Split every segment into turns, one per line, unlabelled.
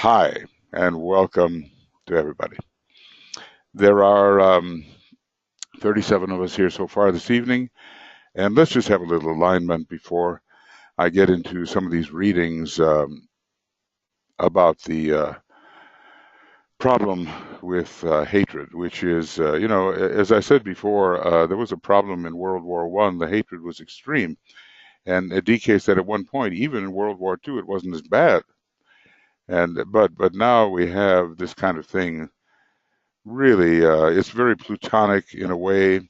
Hi, and welcome to everybody. There are 37 of us here so far this evening, and let's just have a little alignment before I get into some of these readings about the problem with hatred, which is, as I said before, there was a problem in World War I. The hatred was extreme, and DK said at one point, even in World War II, it wasn't as bad. But now we have this kind of thing. Really, it's very plutonic in a way.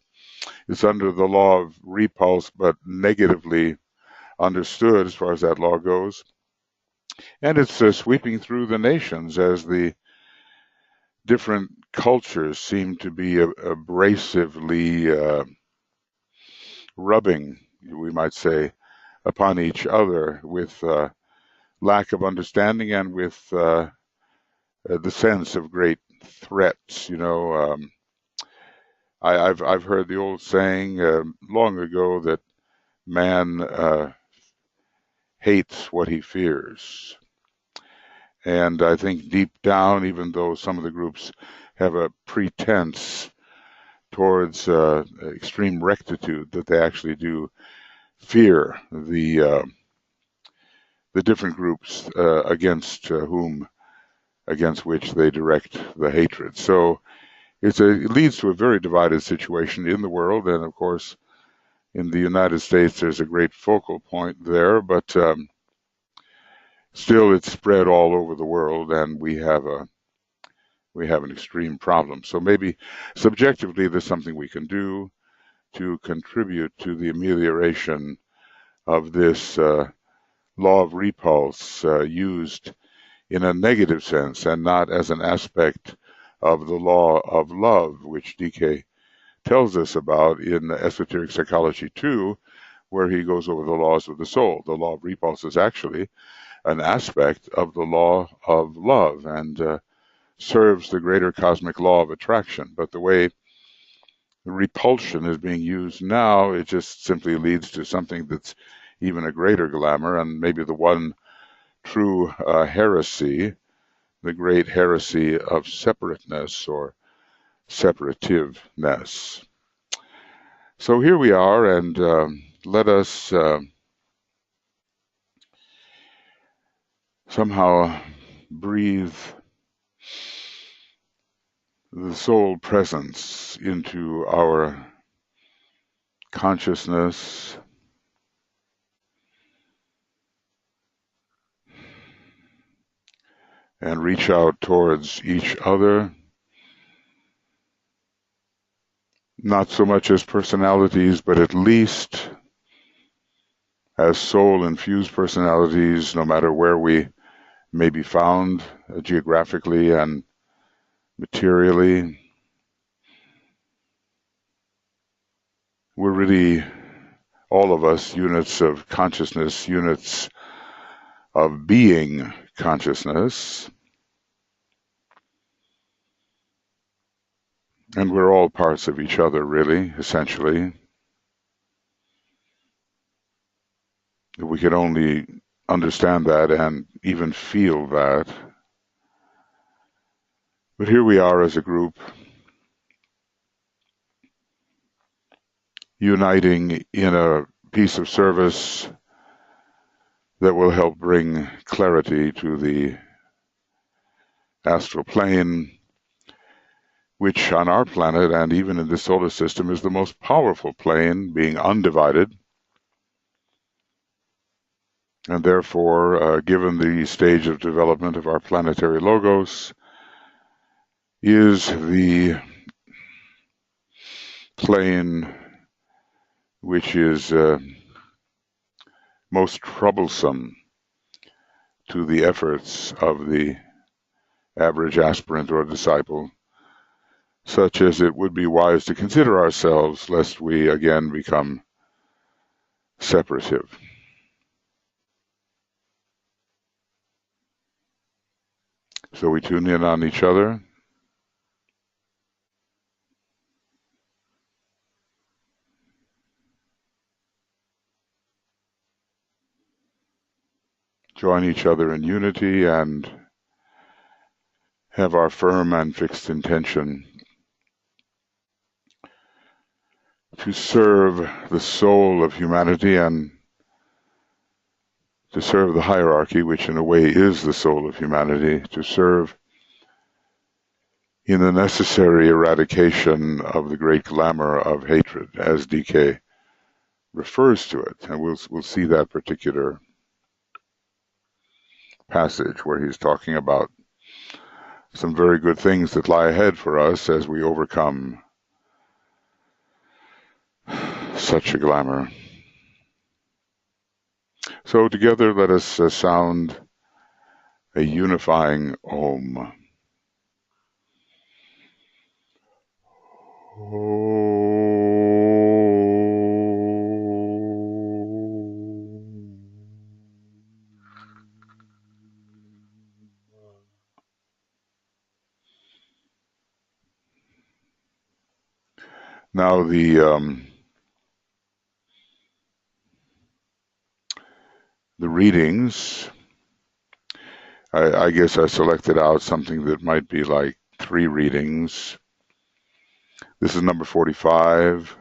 It's under the law of repulse, but negatively understood as far as that law goes. And it's sweeping through the nations as the different cultures seem to be abrasively rubbing, we might say, upon each other with lack of understanding and with the sense of great threats. I've heard the old saying long ago that man hates what he fears. And I think deep down, even though some of the groups have a pretense towards extreme rectitude, that they actually do fear the different groups against which they direct the hatred. So it leads to a very divided situation in the world, and of course, in the United States, there's a great focal point there, but still, it's spread all over the world, and we have an extreme problem. So maybe subjectively, there's something we can do to contribute to the amelioration of this law of repulse used in a negative sense and not as an aspect of the law of love, which DK tells us about in Esoteric Psychology 2, where he goes over the laws of the soul. The law of repulse is actually an aspect of the law of love and serves the greater cosmic law of attraction. But the way repulsion is being used now, it just simply leads to something that's even a greater glamour, and maybe the one true heresy, the great heresy of separateness or separativeness. So here we are, and let us somehow breathe the soul presence into our consciousness, and reach out towards each other, not so much as personalities, but at least as soul-infused personalities, no matter where we may be found geographically and materially. We're really, all of us, units of consciousness, units of being consciousness, and we're all parts of each other, really, essentially. If we could only understand that and even feel that. But here we are as a group, uniting in a piece of service that will help bring clarity to the astral plane, which on our planet and even in the solar system is the most powerful plane, being undivided. And therefore, given the stage of development of our planetary logos, is the plane which is most troublesome to the efforts of the average aspirant or disciple, such as it would be wise to consider ourselves, lest we again become separative. So we tune in on each other. Join each other in unity and have our firm and fixed intention to serve the soul of humanity and to serve the hierarchy, which in a way is the soul of humanity, to serve in the necessary eradication of the great glamour of hatred, as DK refers to it. And we'll see that particular passage where he's talking about some very good things that lie ahead for us as we overcome such a glamour. So together let us sound a unifying Om. Now the readings, I guess I selected out something that might be like 3 readings. This is number 45.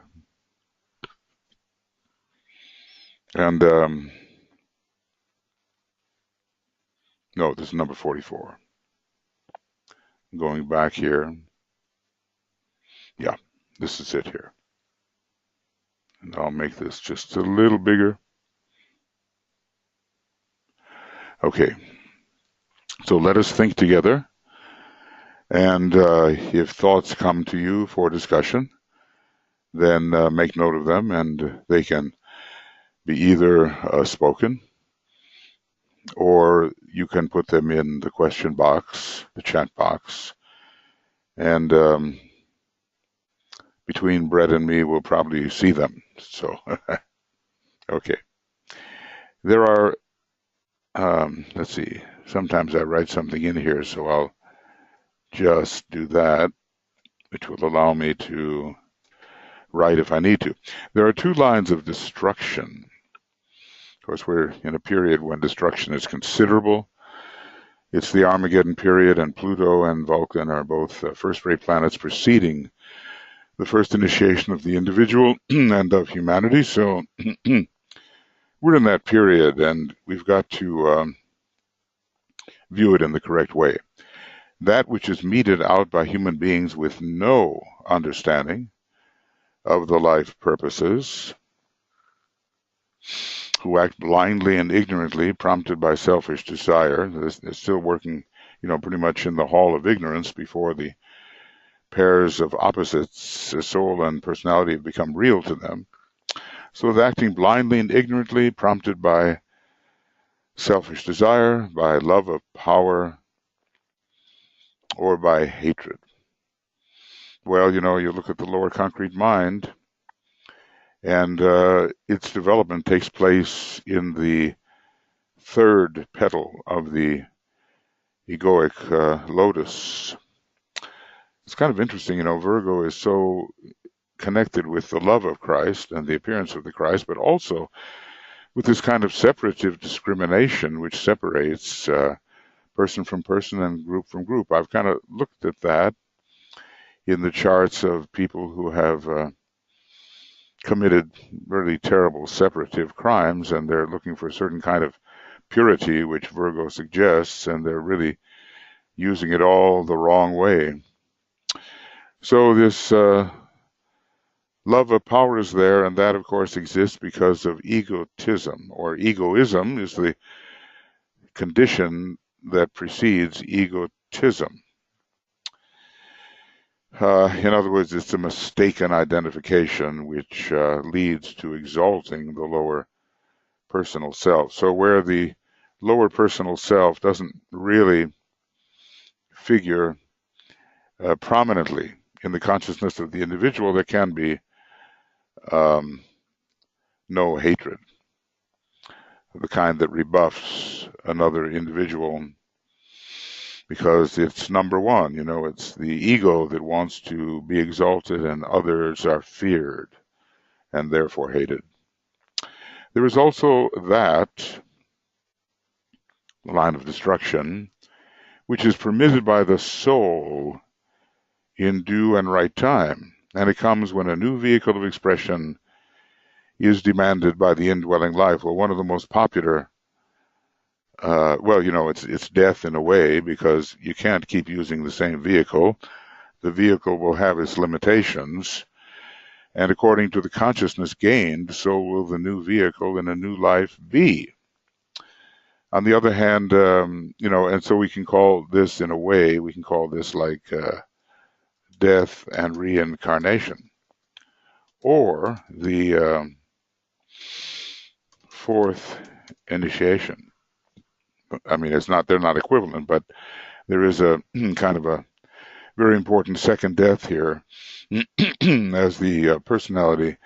And no, this is number 44. Going back here. Yeah, this is it here. And I'll make this just a little bigger. Okay, so let us think together. And if thoughts come to you for discussion, then make note of them, and they can be either spoken, or you can put them in the question box, the chat box, and between Brett and me, we'll probably see them. So, okay. There are, let's see, sometimes I write something in here, so I'll just do that, which will allow me to write if I need to. There are 2 lines of destruction. Of course, we're in a period when destruction is considerable. It's the Armageddon period, and Pluto and Vulcan are both first-rate planets preceding the first initiation of the individual and of humanity. So we're in that period, and we've got to view it in the correct way. That which is meted out by human beings with no understanding of the life purposes, who act blindly and ignorantly, prompted by selfish desire. They're still working, pretty much in the hall of ignorance before the pairs of opposites, soul and personality, have become real to them. So they're acting blindly and ignorantly, prompted by selfish desire, by love of power, or by hatred. Well, you look at the lower concrete mind, and its development takes place in the 3rd petal of the egoic lotus. It's kind of interesting, Virgo is so connected with the love of Christ and the appearance of the Christ, but also with this kind of separative discrimination which separates person from person and group from group. I've kind of looked at that in the charts of people who have committed really terrible separative crimes, and they're looking for a certain kind of purity, which Virgo suggests, and they're really using it all the wrong way. So this love of power is there, and that, of course, exists because of egotism, or egoism is the condition that precedes egotism. In other words, it's a mistaken identification which leads to exalting the lower personal self. So where the lower personal self doesn't really figure prominently in the consciousness of the individual, there can be no hatred, the kind that rebuffs another individual, because it's number one, it's the ego that wants to be exalted, and others are feared and therefore hated. There is also that line of destruction which is permitted by the soul in due and right time. And it comes when a new vehicle of expression is demanded by the indwelling life. Well, one of the most popular, it's death in a way, because you can't keep using the same vehicle. The vehicle will have its limitations, and according to the consciousness gained, so will the new vehicle in a new life be. On the other hand, and so we can call this, in a way, we can call this like death and reincarnation, or the fourth initiation. I mean, they're not equivalent, but there is a kind of a very important second death here, as the personality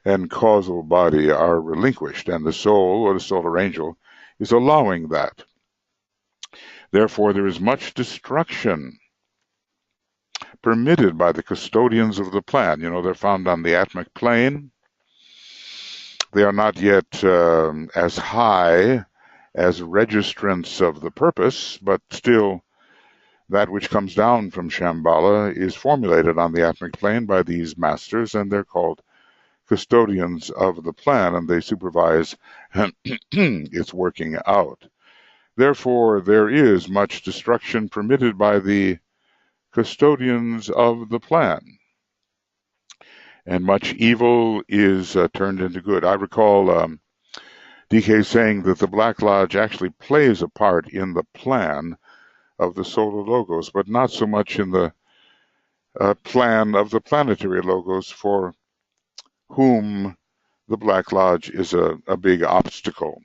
and causal body are relinquished, and the soul, or the solar angel, is allowing that. Therefore, there is much destruction permitted by the custodians of the plan. They're found on the atmic plane. They are not yet as high as registrants of the purpose, but still that which comes down from Shambhala is formulated on the atmic plane by these masters, and they're called custodians of the plan, and they supervise its working out. Therefore, there is much destruction permitted by the custodians of the plan, and much evil is turned into good. I recall DK saying that the Black Lodge actually plays a part in the plan of the solar logos, but not so much in the plan of the planetary logos, for whom the Black Lodge is a big obstacle.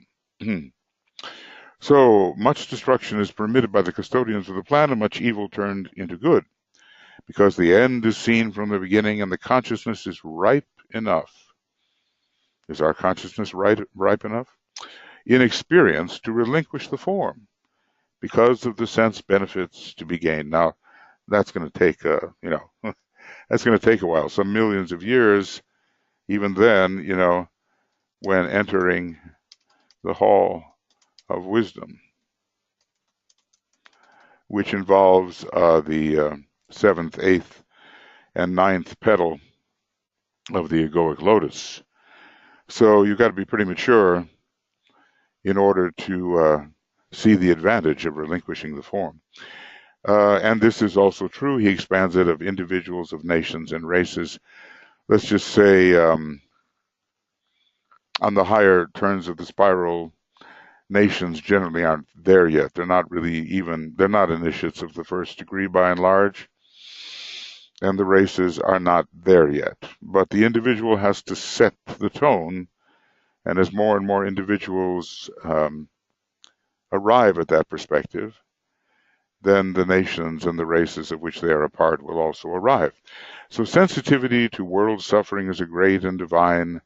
So much destruction is permitted by the custodians of the plan, and much evil turned into good, because the end is seen from the beginning, and the consciousness is ripe enough. Is our consciousness ripe enough in experience to relinquish the form, because of the sense benefits to be gained? Now, that's going to take, that's going to take a while, some millions of years. Even then, when entering the hall of wisdom, which involves the seventh, eighth, and ninth petal of the egoic lotus. So you've got to be pretty mature in order to see the advantage of relinquishing the form. And this is also true. He expands it of individuals, of nations, and races. Let's just say on the higher turns of the spiral, nations generally aren't there yet. They're not they're not initiates of the first degree by and large, and the races are not there yet. But the individual has to set the tone, and as more and more individuals arrive at that perspective, then the nations and the races of which they are a part will also arrive. So sensitivity to world suffering is a great and divine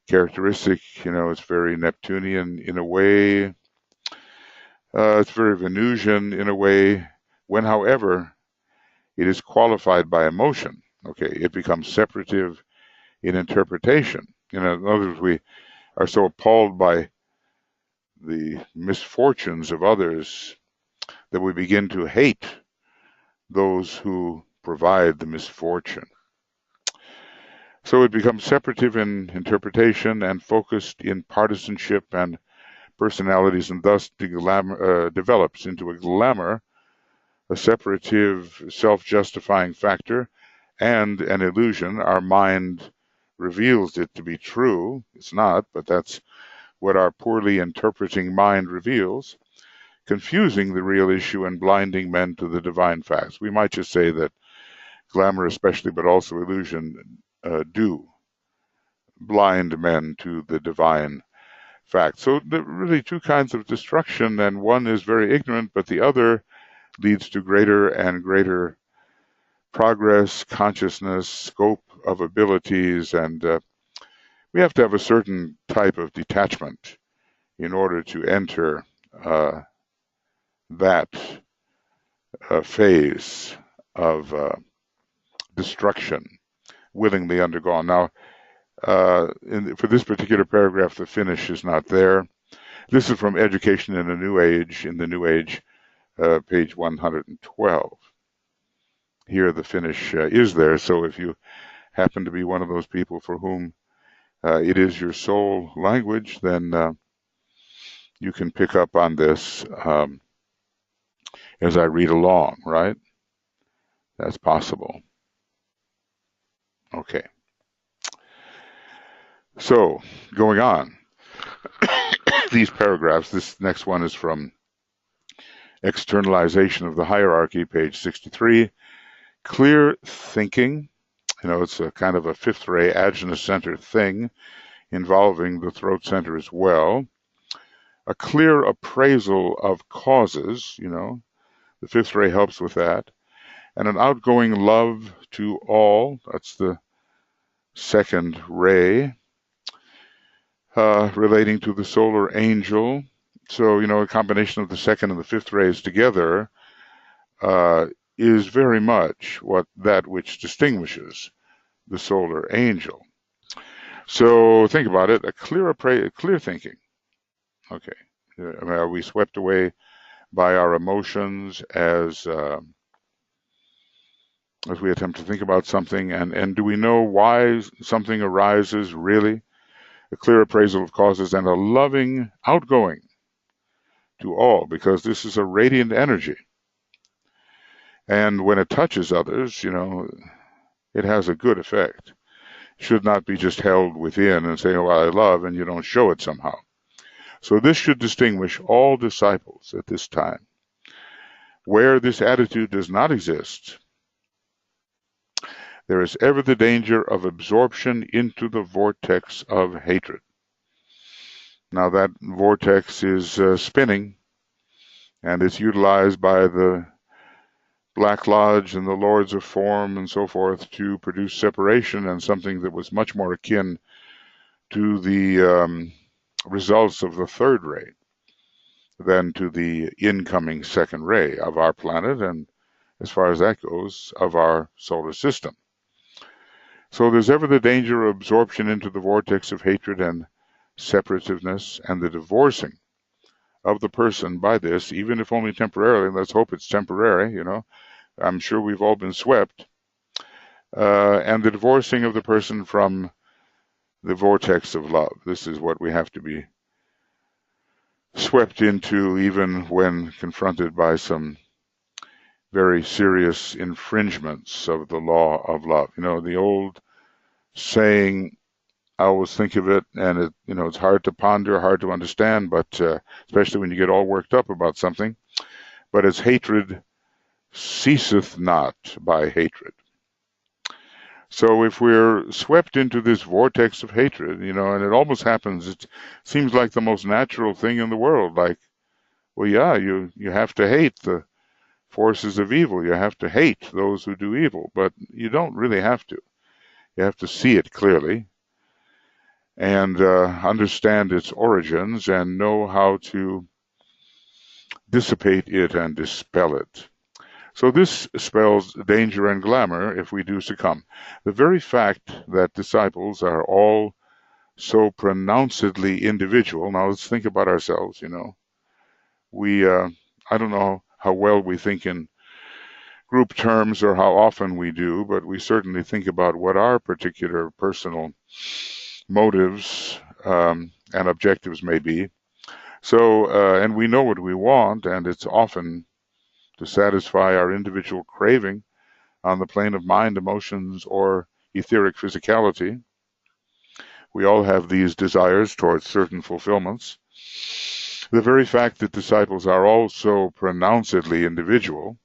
characteristic. It's very Neptunian in a way. It's very Venusian in a way. When, however, it is qualified by emotion, it becomes separative in interpretation. In other words, we are so appalled by the misfortunes of others that we begin to hate those who provide the misfortune. So it becomes separative in interpretation and focused in partisanship and personalities, and thus develops into a glamour, a separative, self-justifying factor, and an illusion. Our mind reveals it to be true. It's not, but that's what our poorly interpreting mind reveals, confusing the real issue and blinding men to the divine facts. We might just say that glamour especially, but also illusion, do blind men to the divine fact. So there are really two kinds of destruction, and one is very ignorant, but the other leads to greater and greater progress, consciousness, scope of abilities, and we have to have a certain type of detachment in order to enter that phase of destruction willingly undergone. Now, for this particular paragraph, the finish is not there. This is from Education in the New Age, page 112. Here the finish is there, so if you happen to be one of those people for whom it is your soul language, then you can pick up on this as I read along, right? That's possible. Okay. So, going on, these paragraphs, this next one is from Externalization of the Hierarchy, page 63. Clear thinking, it's a kind of a fifth ray ajna center thing involving the throat center as well. A clear appraisal of causes, the fifth ray helps with that. And an outgoing love to all, that's the second ray, relating to the solar angel. So, a combination of the second and the fifth rays together is very much that which distinguishes the solar angel. So think about it, a clear thinking. Okay. Are we swept away by our emotions as we attempt to think about something? And do we know why something arises really? A clear appraisal of causes and a loving outgoing to all, because this is a radiant energy. And when it touches others, it has a good effect. It should not be just held within and saying, well, I love, and you don't show it somehow. So this should distinguish all disciples at this time. Where this attitude does not exist, there is ever the danger of absorption into the vortex of hatred. Now that vortex is spinning, and it's utilized by the Black Lodge and the Lords of Form and so forth to produce separation and something that was much more akin to the results of the third ray than to the incoming second ray of our planet, and as far as that goes, of our solar system. So there's ever the danger of absorption into the vortex of hatred and separativeness, and the divorcing of the person by this, even if only temporarily. Let's hope it's temporary, I'm sure we've all been swept. And the divorcing of the person from the vortex of love. This is what we have to be swept into, even when confronted by some very serious infringements of the law of love. The old saying, I always think of it, and it's hard to ponder, hard to understand, but especially when you get all worked up about something. But as hatred ceaseth not by hatred. So if we're swept into this vortex of hatred, and it almost happens, it seems like the most natural thing in the world. Like, well, yeah, you have to hate the forces of evil. You have to hate those who do evil, but you don't really have to. You have to see it clearly and understand its origins and know how to dissipate it and dispel it. So this spells danger and glamour if we do succumb. The very fact that disciples are all so pronouncedly individual. Now let's think about ourselves, We, I don't know how well we think in group terms or how often we do, but we certainly think about what our particular personal motives and objectives may be. So, and we know what we want, and it's often to satisfy our individual craving on the plane of mind, emotions, or etheric physicality. We all have these desires towards certain fulfillments. The very fact that disciples are also pronouncedly individual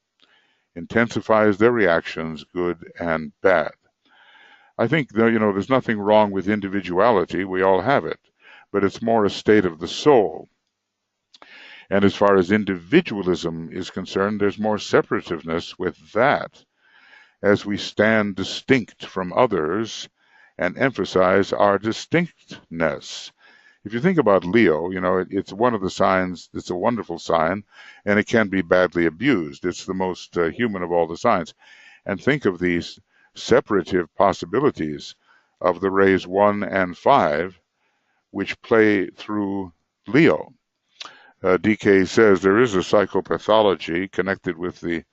intensifies their reactions, good and bad. I think, there's nothing wrong with individuality. We all have it, but it's more a state of the soul. And as far as individualism is concerned, there's more separativeness with that, as we stand distinct from others and emphasize our distinctness. If you think about Leo, it's one of the signs, it's a wonderful sign, and it can be badly abused. It's the most human of all the signs. And think of these separative possibilities of the rays 1 and 5, which play through Leo. DK says there is a psychopathology connected with the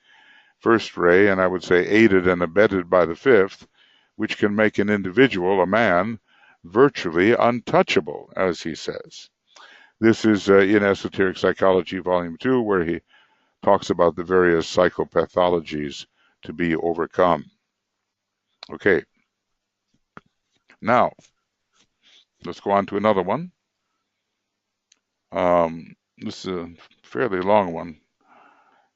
first ray, and I would say aided and abetted by the fifth, which can make an individual, a man, virtually untouchable, as he says. This is in Esoteric Psychology, Volume 2, where he talks about the various psychopathologies to be overcome. Okay. Now, let's go on to another one. This is a fairly long one,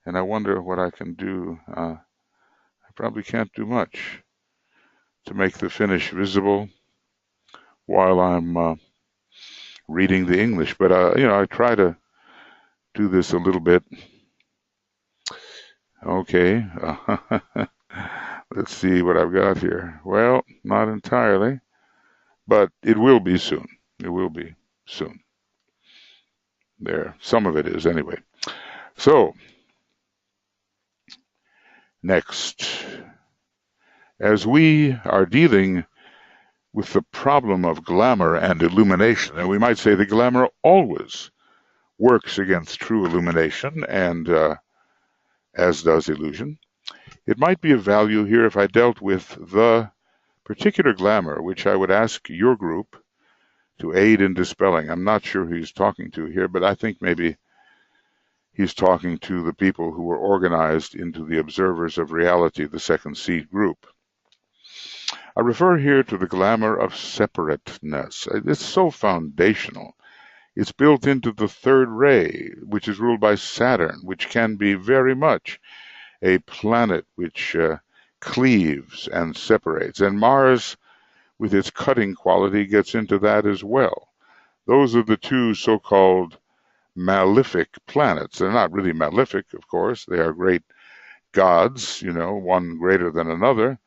and I wonder what I can do. I probably can't do much to make the finish visible while I'm reading the English, but I try to do this a little bit. Okay. Let's see what I've got here. Well, not entirely, but it will be soon. It will be soon. There, some of it is anyway. So, next, as we are dealing with the problem of glamour and illumination, and we might say the glamour always works against true illumination, and as does illusion, it might be of value here if I dealt with the particular glamour which I would ask your group to aid in dispelling. I'm not sure who he's talking to here, but I think maybe he's talking to the people who were organized into the Observers of Reality, the second seed group. I refer here to the glamour of separateness. It's so foundational. It's built into the third ray, which is ruled by Saturn, which can be very much a planet which cleaves and separates. And Mars, with its cutting quality, gets into that as well. Those are the two so-called malefic planets. They're not really malefic, of course. They are great gods, one greater than another.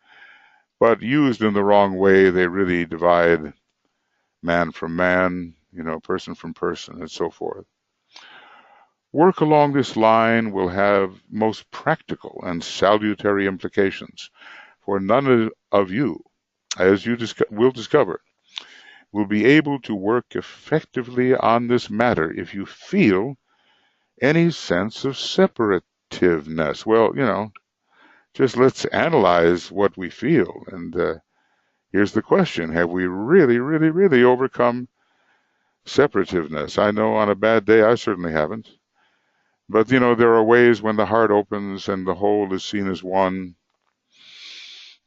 But used in the wrong way, they really divide man from man, person from person, and so forth. Work along this line will have most practical and salutary implications, for none of you, as you will discover, will be able to work effectively on this matter if you feel any sense of separativeness. Well, just let's analyze what we feel. And here's the question. Have we really, really, really overcome separativeness? I know on a bad day I certainly haven't. But, there are ways when the heart opens and the whole is seen as one,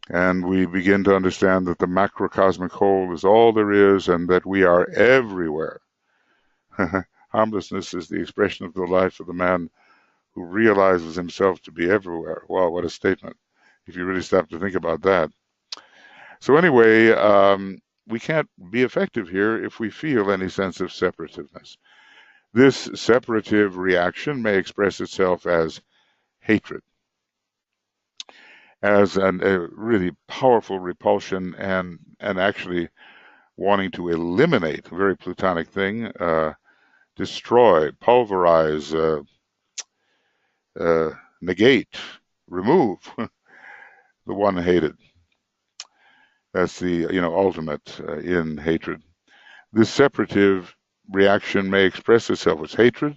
and we begin to understand that the macrocosmic whole is all there is and that we are everywhere. Harmlessness is the expression of the life of the man who realizes himself to be everywhere. Wow, what a statement, if you really stop to think about that. So anyway, we can't be effective here if we feel any sense of separativeness. This separative reaction may express itself as hatred, as a really powerful repulsion, and actually wanting to eliminate, a very Plutonic thing, destroy, pulverize, negate, remove the one hated. That's the ultimate in hatred. This separative reaction may express itself as hatred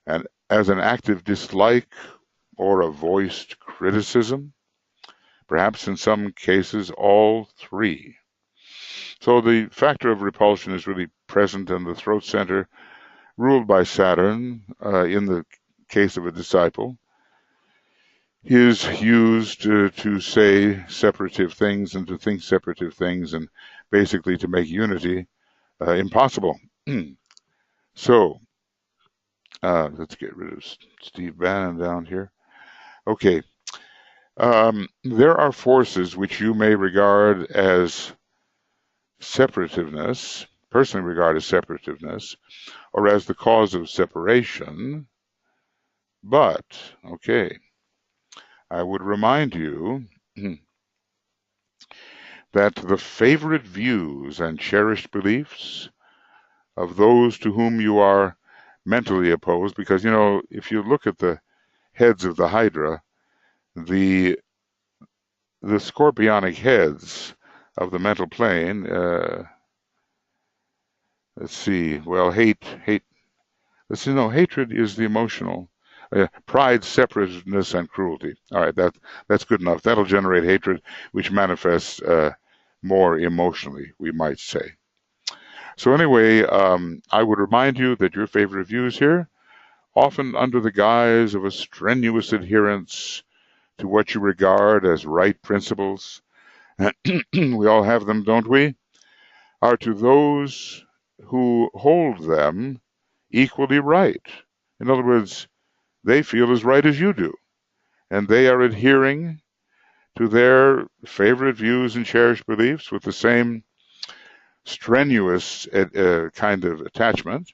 and as an active dislike or a voiced criticism, perhaps in some cases all three. So the factor of repulsion is really present in the throat center, ruled by Saturn. In the case of a disciple, is used to say separative things and to think separative things, and basically to make unity impossible. So let's get rid of Steve Bannon down here. Okay. There are forces which you may regard as separativeness, personally regard as separativeness, or as the cause of separation. But, okay, I would remind you that the favorite views and cherished beliefs of those to whom you are mentally opposed, because, if you look at the heads of the Hydra, the scorpionic heads of the mental plane, let's see, well, hate Let's see, no, hatred is the emotional. Pride, separateness, and cruelty. All right, that's good enough. That'll generate hatred, which manifests more emotionally, we might say. So anyway, I would remind you that your favorite views here, often under the guise of a strenuous adherence to what you regard as right principles, we all have them, don't we, are to those who hold them equally right. In other words, they feel as right as you do, and they are adhering to their favorite views and cherished beliefs with the same strenuous kind of attachment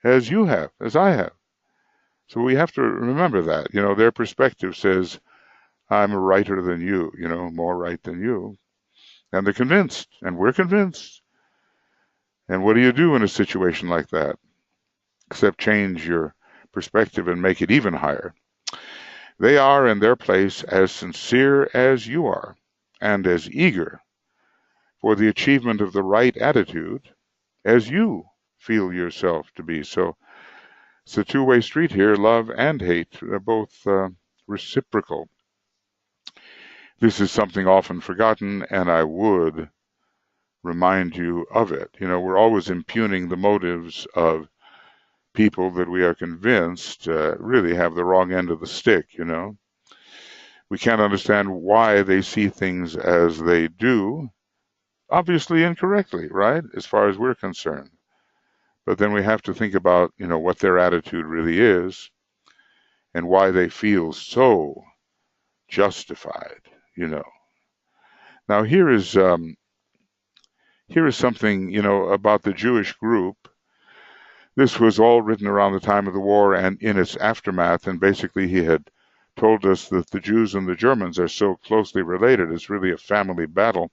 as you have, as I have. So we have to remember that. Their perspective says, I'm righter than you, more right than you. And they're convinced, and we're convinced. And what do you do in a situation like that? Except change your perspective and make it even higher. They are in their place as sincere as you are, and as eager for the achievement of the right attitude as you feel yourself to be. So it's a two-way street here. Love and hate are both reciprocal. This is something often forgotten, and I would remind you of it. We're always impugning the motives of people that we are convinced really have the wrong end of the stick. We can't understand why they see things as they do, obviously incorrectly, right, as far as we're concerned. But then we have to think about, what their attitude really is and why they feel so justified, Now here is something, about the Jewish group. This was all written around the time of the war and in its aftermath, and basically he had told us that the Jews and the Germans are so closely related. It's really a family battle.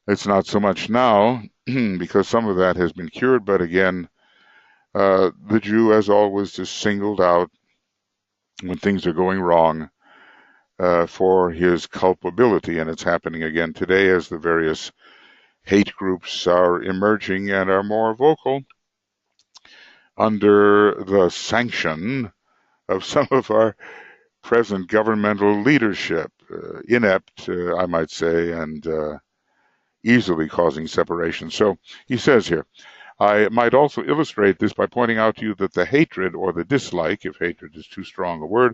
It's not so much now, because some of that has been cured, but again, the Jew, as always, is singled out when things are going wrong for his culpability, and it's happening again today as the various hate groups are emerging and are more vocal under the sanction of some of our present governmental leadership, inept, I might say, and easily causing separation. So he says here, I might also illustrate this by pointing out to you that the hatred or the dislike, if hatred is too strong a word,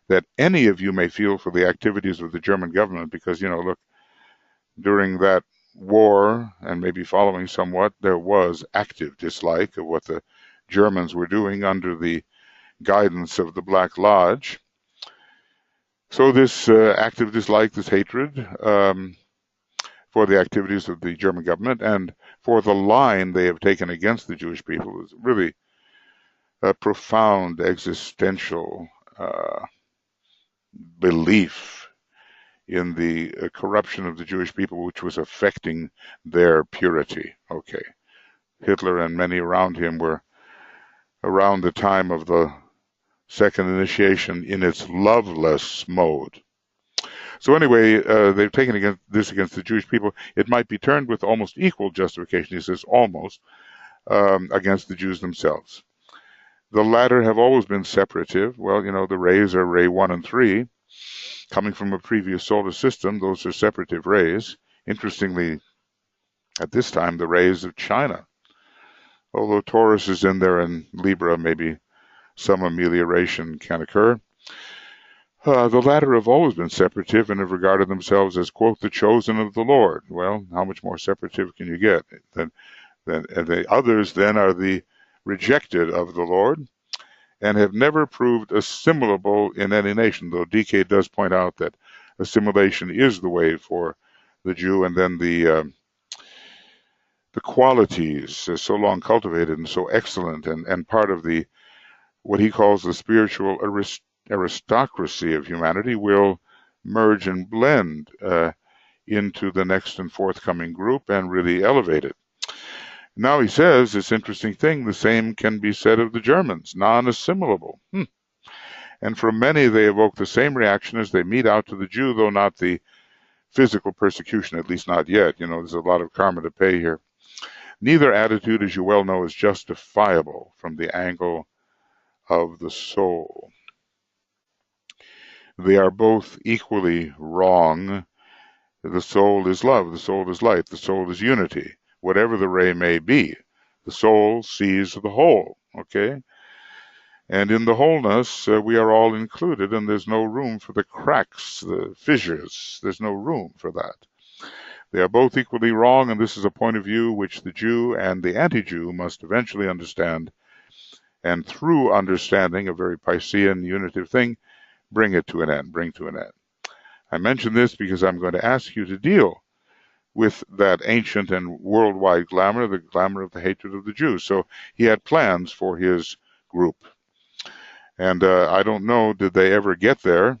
that any of you may feel for the activities of the German government, because, look, during that war and maybe following somewhat, there was active dislike of what the Germans were doing under the guidance of the Black Lodge. So this active dislike, this hatred for the activities of the German government and for the line they have taken against the Jewish people is really a profound existential belief in the corruption of the Jewish people, which was affecting their purity. Okay. Hitler and many around him were around the time of the second initiation in its loveless mode. So anyway, they've taken this against the Jewish people. It might be turned with almost equal justification, he says, almost, against the Jews themselves. The latter have always been separative. Well, the rays are ray 1 and 3. Coming from a previous solar system, those are separative rays. Interestingly, at this time, the rays of China. Although Taurus is in there and Libra, maybe some amelioration can occur. The latter have always been separative and have regarded themselves as, quote, the chosen of the Lord. Well, how much more separative can you get? And the others then are the rejected of the Lord and have never proved assimilable in any nation, though DK does point out that assimilation is the way for the Jew, and then the qualities so long cultivated and so excellent and part of the what he calls the spiritual aristocracy of humanity will merge and blend into the next and forthcoming group and really elevate it. Now he says this interesting thing, the same can be said of the Germans, non-assimilable. And from many they evoke the same reaction as they mete out to the Jew, though not the physical persecution, at least not yet. There's a lot of karma to pay here. Neither attitude, as you well know, is justifiable from the angle of the soul. They are both equally wrong. The soul is love, the soul is light, the soul is unity, whatever the ray may be. The soul sees the whole, okay? And in the wholeness, we are all included, and there's no room for the cracks, the fissures. There's no room for that. They are both equally wrong, and this is a point of view which the Jew and the anti-Jew must eventually understand, and through understanding, a very Piscean unitive thing, bring to an end. I mention this because I'm going to ask you to deal with that ancient and worldwide glamour, the glamour of the hatred of the Jews. So he had plans for his group. And I don't know, did they ever get there?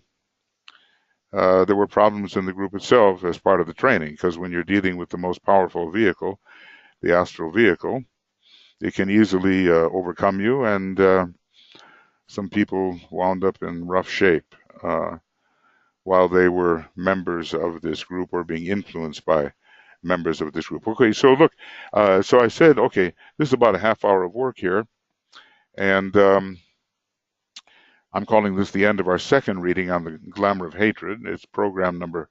There were problems in the group itself as part of the training, because when you're dealing with the most powerful vehicle, the astral vehicle, it can easily overcome you, and some people wound up in rough shape while they were members of this group or being influenced by members of this group. Okay, so look, so I said, okay, this is about a half hour of work here, and I'm calling this the end of our second reading on the Glamour of Hatred. It's program number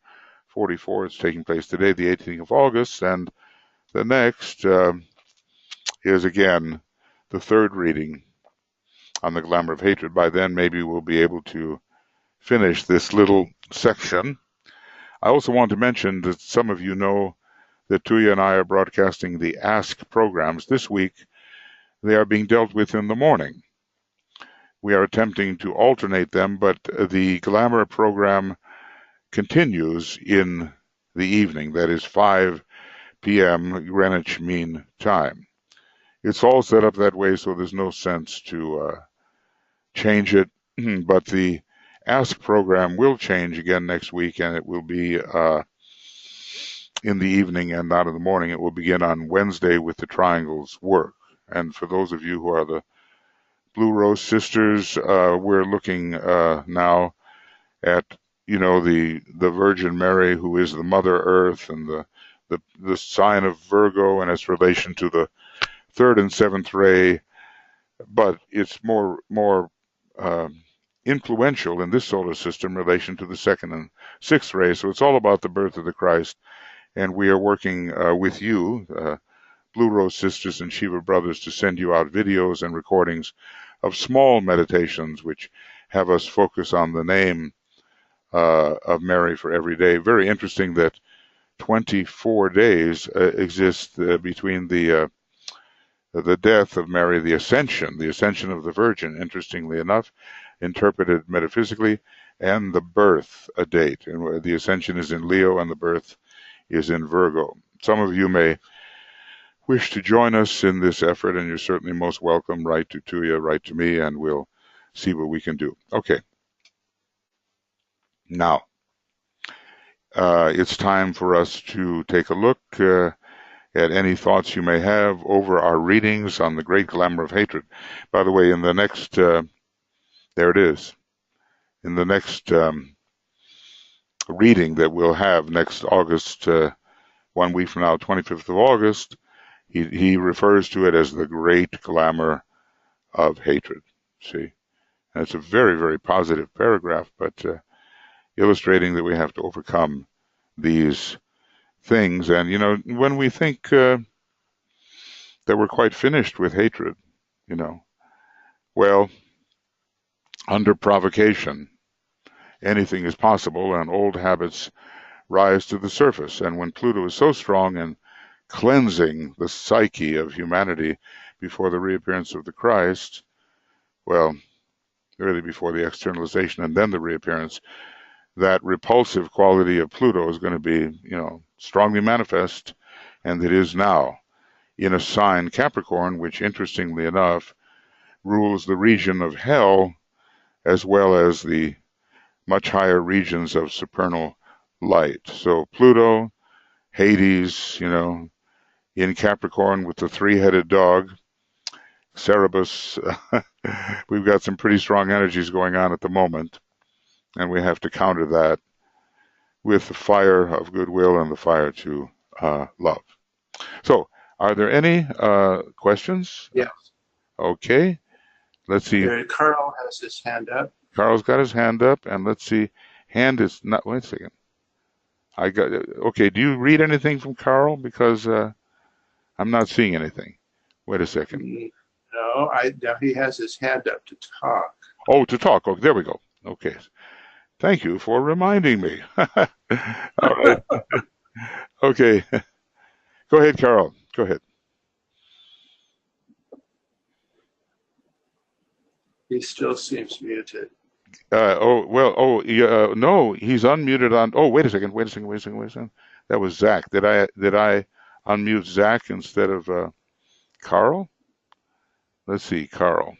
44. It's taking place today, the 18th of August, and the next is again the third reading on the Glamour of Hatred. By then, maybe we'll be able to finish this little section. I also want to mention that some of you know that Tuija and I are broadcasting the Ask programs. This week, they are being dealt with in the morning. We are attempting to alternate them, but the Glamour program continues in the evening. That is 5 p.m. Greenwich Mean Time. It's all set up that way, so there's no sense to change it. But the Ask program will change again next week, and it will be in the evening and not in the morning. It will begin on Wednesday with the triangles work. And for those of you who are the Blue Rose Sisters, we're looking now at, the Virgin Mary, who is the Mother Earth, and the sign of Virgo and its relation to the third and seventh ray. But it's more influential in this solar system in relation to the second and sixth ray. So it's all about the birth of the Christ. And we are working with you, Blue Rose Sisters and Shiva Brothers, to send you out videos and recordings of small meditations which have us focus on the name of Mary for every day. Very interesting that 24 days exist between the death of Mary, the ascension of the Virgin, interestingly enough, interpreted metaphysically, and the birth date. And the ascension is in Leo and the birth is in Virgo. Some of you may wish to join us in this effort, and you're certainly most welcome. Write to Tuija, write to me, and we'll see what we can do. Okay. Now, it's time for us to take a look at any thoughts you may have over our readings on the Great Glamour of Hatred. By the way, in the next, there it is, in the next reading that we'll have next August, 1 week from now, 25th of August, he refers to it as the Great Glamour of Hatred. See? And it's a very, very positive paragraph, but illustrating that we have to overcome these things. And, when we think that we're quite finished with hatred, well, under provocation, anything is possible, and old habits rise to the surface. And when Pluto is so strong in cleansing the psyche of humanity before the reappearance of the Christ, well, really before the externalization and then the reappearance, that repulsive quality of Pluto is going to be, strongly manifest, and it is now in a sign, Capricorn, which, interestingly enough, rules the region of hell as well as the much higher regions of supernal light. So Pluto, Hades, in Capricorn with the three-headed dog, Cerberus. We've got some pretty strong energies going on at the moment, and we have to counter that with the fire of goodwill and the fire to love. So Are there any questions?
Yes.
Okay. Let's see.
Carl has his hand up.
Carl's got his hand up, and let's see. Hand is not. Wait a second. I got. Okay. Do you read anything from Carl? Because I'm not seeing anything. Wait a second.
No, he has his hand up to talk.
Oh, to talk. Oh, there we go. Okay. Thank you for reminding me. All right. Okay. Go ahead, Carol. Go ahead.
He still seems muted.
No, he's unmuted on. Oh, wait a second. That was Zach. Did I unmute Zach instead of Carl? Let's see, Carl.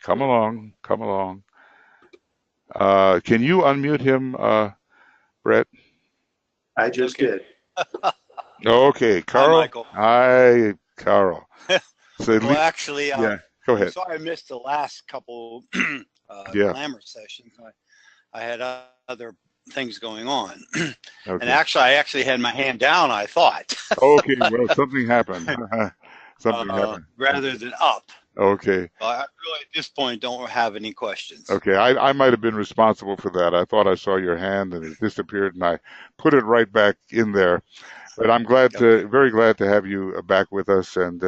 Come along. Can you unmute him, Brett?
I just did.
Okay, Carl.
Hi, Michael.
Hi, Carl. So
Well, actually,
yeah, go ahead.
sorry I missed the last couple
Yeah.
Glamour sessions. I had other things going on.
Okay.
And actually, I actually had my hand down, I thought.
Okay, well, something happened. Something happened.
Rather than up.
Okay.
I really, at this point, don't have any questions.
Okay, I might have been responsible for that. I thought I saw your hand and it disappeared, and I put it right back in there. But I'm very glad to have you back with us, and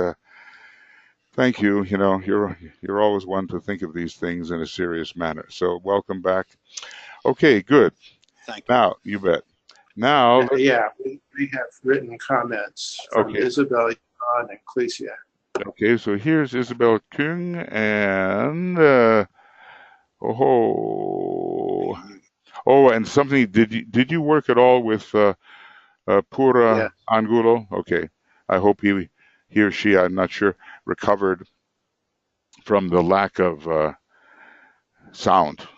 thank you. You know, you're always one to think of these things in a serious manner. So welcome back. Okay, good.
Thank you.
Now, you bet. Now,
Yeah, we have written comments from Isabel, Jan, and Clesia.
Okay, so here's Isabel Kung and and something. Did you work at all with Pura Angulo? Okay, I hope he or she, I'm not sure, recovered from the lack of sound.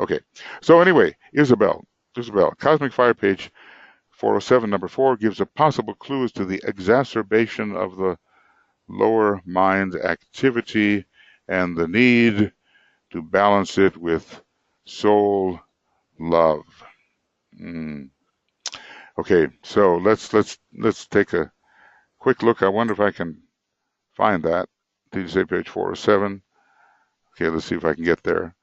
Okay, so anyway, Isabel, Cosmic Fire page 407, number 4 gives a possible clues to the exacerbation of the lower mind activity and the need to balance it with soul love. Okay, so let's take a quick look. I wonder if I can find that. Did you say page 407? Okay, let's see if I can get there.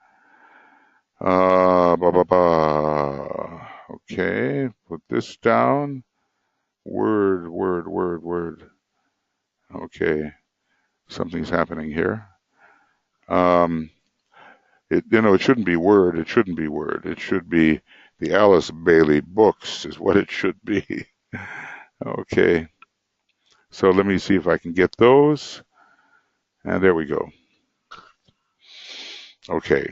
Okay, put this down. Word. Okay, something's happening here. It shouldn't be word. It shouldn't be word. It should be the Alice Bailey books is what it should be. Okay. So let me see if I can get those. And there we go. Okay.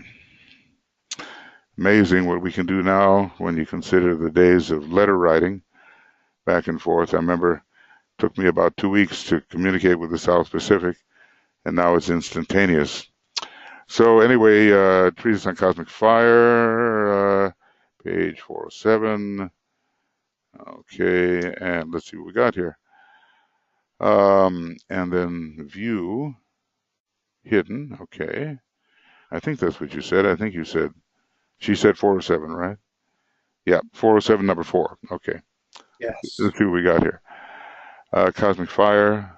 Amazing what we can do now when you consider the days of letter writing back and forth. I remember it took me about 2 weeks to communicate with the South Pacific, and now it's instantaneous. So anyway, Treatise on Cosmic Fire, page 407. Okay, and let's see what we got here. And then view, hidden, okay. I think that's what you said. She said 407, right? Yeah, 407, number 4. Okay.
Yes.
Let's see what we got here. Cosmic Fire,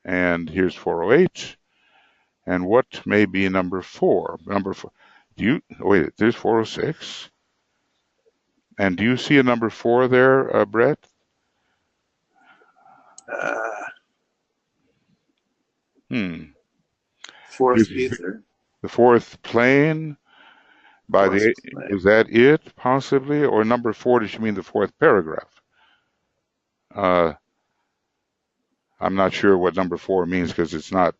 and here's 408. And what may be number 4? Number 4. Wait, there's 406? And do you see a number 4 there, Brett?
Fourth ether.
The fourth plane. Is that it, possibly? Or number 4, does she mean the fourth paragraph? I'm not sure what number 4 means because it's not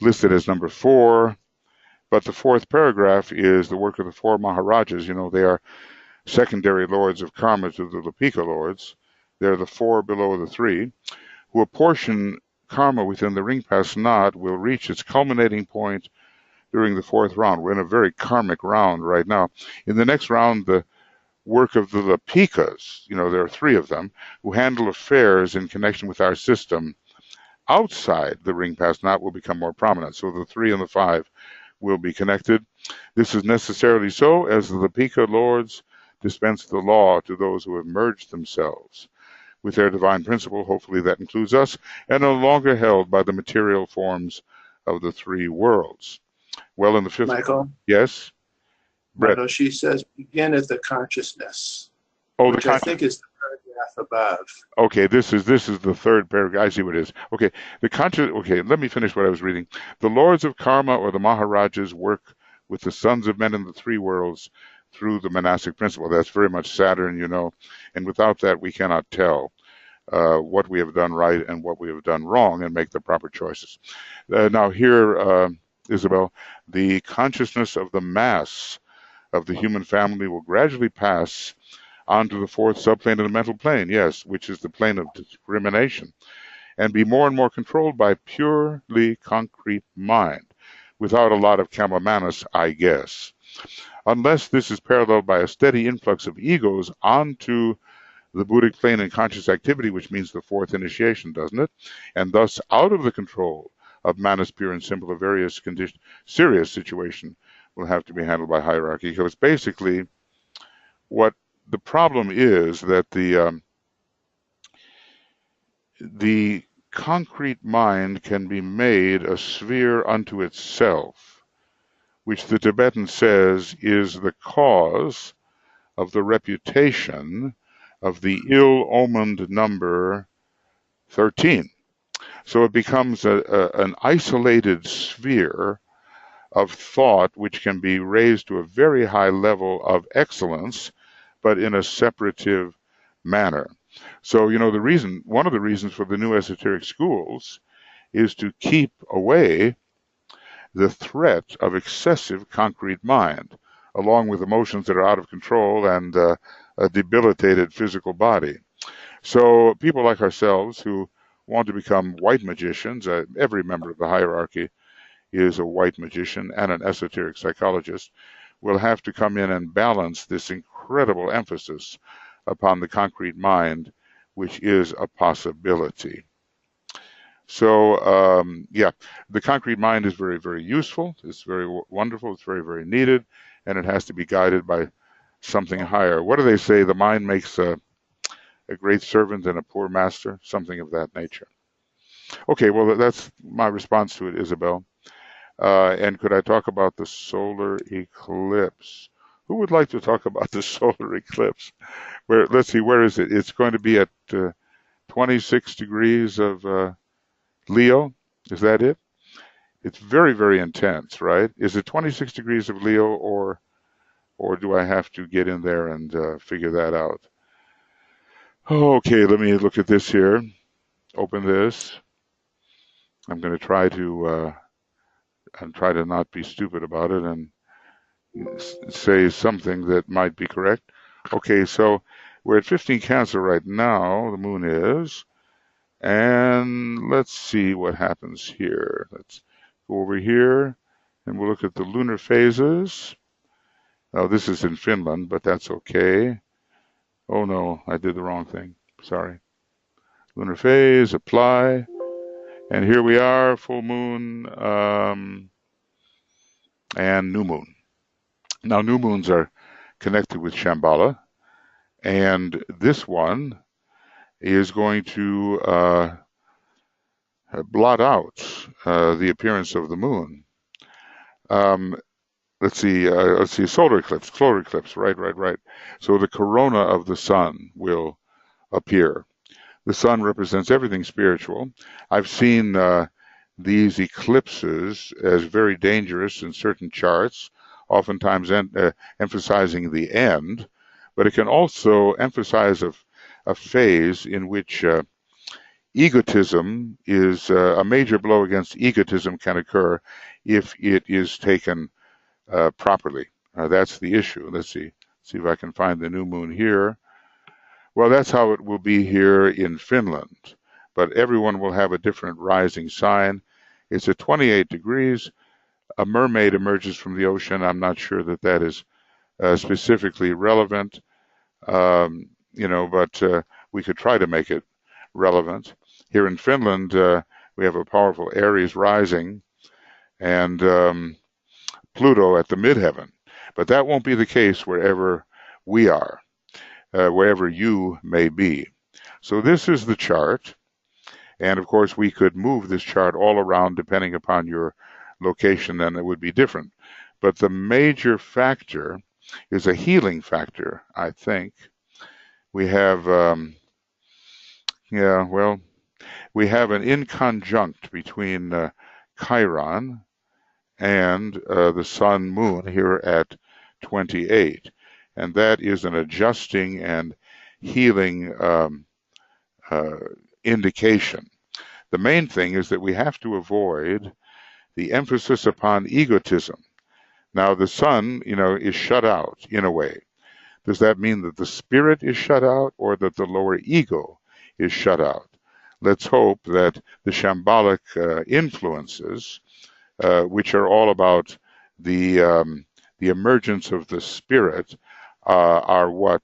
listed as number 4. But the fourth paragraph is the work of the 4 Maharajas. You know, they are secondary lords of karma to the Lapika lords. They're the 4 below the 3, who apportion karma within the ring pass knot will reach its culminating point during the 4th round. We're in a very karmic round right now. In the next round, the work of the Lapikas, there are 3 of them, who handle affairs in connection with our system outside the ring pass knot will become more prominent. So the 3 and the 5 will be connected. This is necessarily so as the Lapika lords dispense the law to those who have merged themselves with their divine principle, hopefully that includes us, and no longer held by the material forms of the three worlds. Well, in the fifth...
Michael?
Yes? Brett?
Michael, she says, begin at the consciousness,
Oh,
which I think is the paragraph above.
Okay, this is the third paragraph. I see what it is. Okay, okay, let me finish what I was reading. The lords of karma or the Maharajas work with the sons of men in the three worlds through the monastic principle. That's very much Saturn, you know, and without that we cannot tell what we have done right and what we have done wrong and make the proper choices. Now here, Isabel, the consciousness of the mass of the human family will gradually pass onto the fourth subplane of the mental plane, yes, which is the plane of discrimination, and be more and more controlled by purely concrete mind, without a lot of Kamamanas, I guess. Unless this is paralleled by a steady influx of egos onto the Buddhic plane in conscious activity, which means the fourth initiation, doesn't it? And thus out of the control of Manas pure and simple, a various serious situation will have to be handled by hierarchy. Because basically what the problem is that the concrete mind can be made a sphere unto itself, which the Tibetan says is the cause of the reputation of the ill-omened number 13. So it becomes an isolated sphere of thought which can be raised to a very high level of excellence, but in a separative manner. So, you know, one of the reasons for the new esoteric schools is to keep away the threat of excessive concrete mind, along with emotions that are out of control and a debilitated physical body. So people like ourselves who want to become white magicians, every member of the hierarchy is a white magician and an esoteric psychologist, will have to come in and balance this incredible emphasis upon the concrete mind, which is a possibility. So, yeah, the concrete mind is very, very useful. It's very wonderful. It's very, very needed, and it has to be guided by something higher. What do they say? The mind makes a great servant and a poor master, something of that nature. Okay, well, that's my response to it, Isabel. And could I talk about the solar eclipse? Who would like to talk about the solar eclipse? Let's see, where is it? It's going to be at 26 degrees of Leo. Is that it? It's very, very intense, right? Is it 26 degrees of Leo, or do I have to get in there and figure that out? Okay, let me look at this here. Open this. I'm going to try to not be stupid about it and say something that might be correct. Okay, so we're at 15 Cancer right now, the moon is, and let's see what happens here. Let's go over here and we'll look at the lunar phases. Now this is in Finland, but that's okay. Oh no, I did the wrong thing. Sorry. Lunar phase, apply. And here we are, full moon and new moon. Now, new moons are connected with Shambhala, and this one is going to blot out the appearance of the moon. Let's see, solar eclipse, right. So the corona of the sun will appear. The sun represents everything spiritual. I've seen these eclipses as very dangerous in certain charts, oftentimes emphasizing the end, but it can also emphasize a phase in which egotism is a major blow against egotism can occur if it is taken properly. That's the issue. Let's see if I can find the new moon here. Well, that's how it will be here in Finland, but everyone will have a different rising sign. It's at 28 degrees. A mermaid emerges from the ocean. I'm not sure that is specifically relevant, but we could try to make it relevant. Here in Finland, we have a powerful Aries rising and Pluto at the midheaven, but that won't be the case wherever we are. Wherever you may be. So this is the chart. And of course, we could move this chart all around depending upon your location, and it would be different. But the major factor is a healing factor, I think. We have, we have an inconjunct between Chiron and the sun moon here at 28. And that is an adjusting and healing indication. The main thing is that we have to avoid the emphasis upon egotism. Now, the sun, is shut out in a way. Does that mean that the spirit is shut out or that the lower ego is shut out? Let's hope that the shambolic influences, which are all about the emergence of the spirit, are what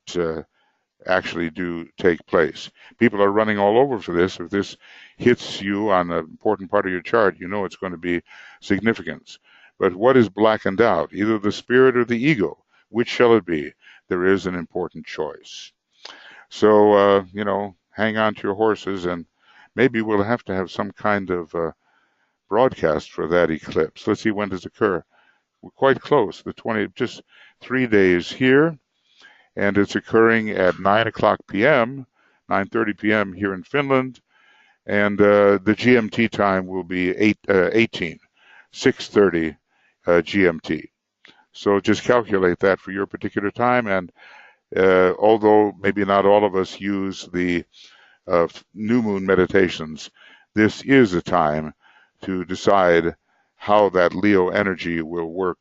actually do take place. People are running all over for this. If this hits you on an important part of your chart, you know it's going to be significant. But what is blackened out? Either the spirit or the ego. Which shall it be? There is an important choice. So, hang on to your horses, and maybe we'll have to have some kind of broadcast for that eclipse. Let's see, when does it occur? We're quite close, the 20th, just 3 days here. And it's occurring at 9 o'clock p.m., 9:30 p.m. here in Finland, and the GMT time will be 6:30 GMT. So just calculate that for your particular time, and although maybe not all of us use the new moon meditations, this is a time to decide how that Leo energy will work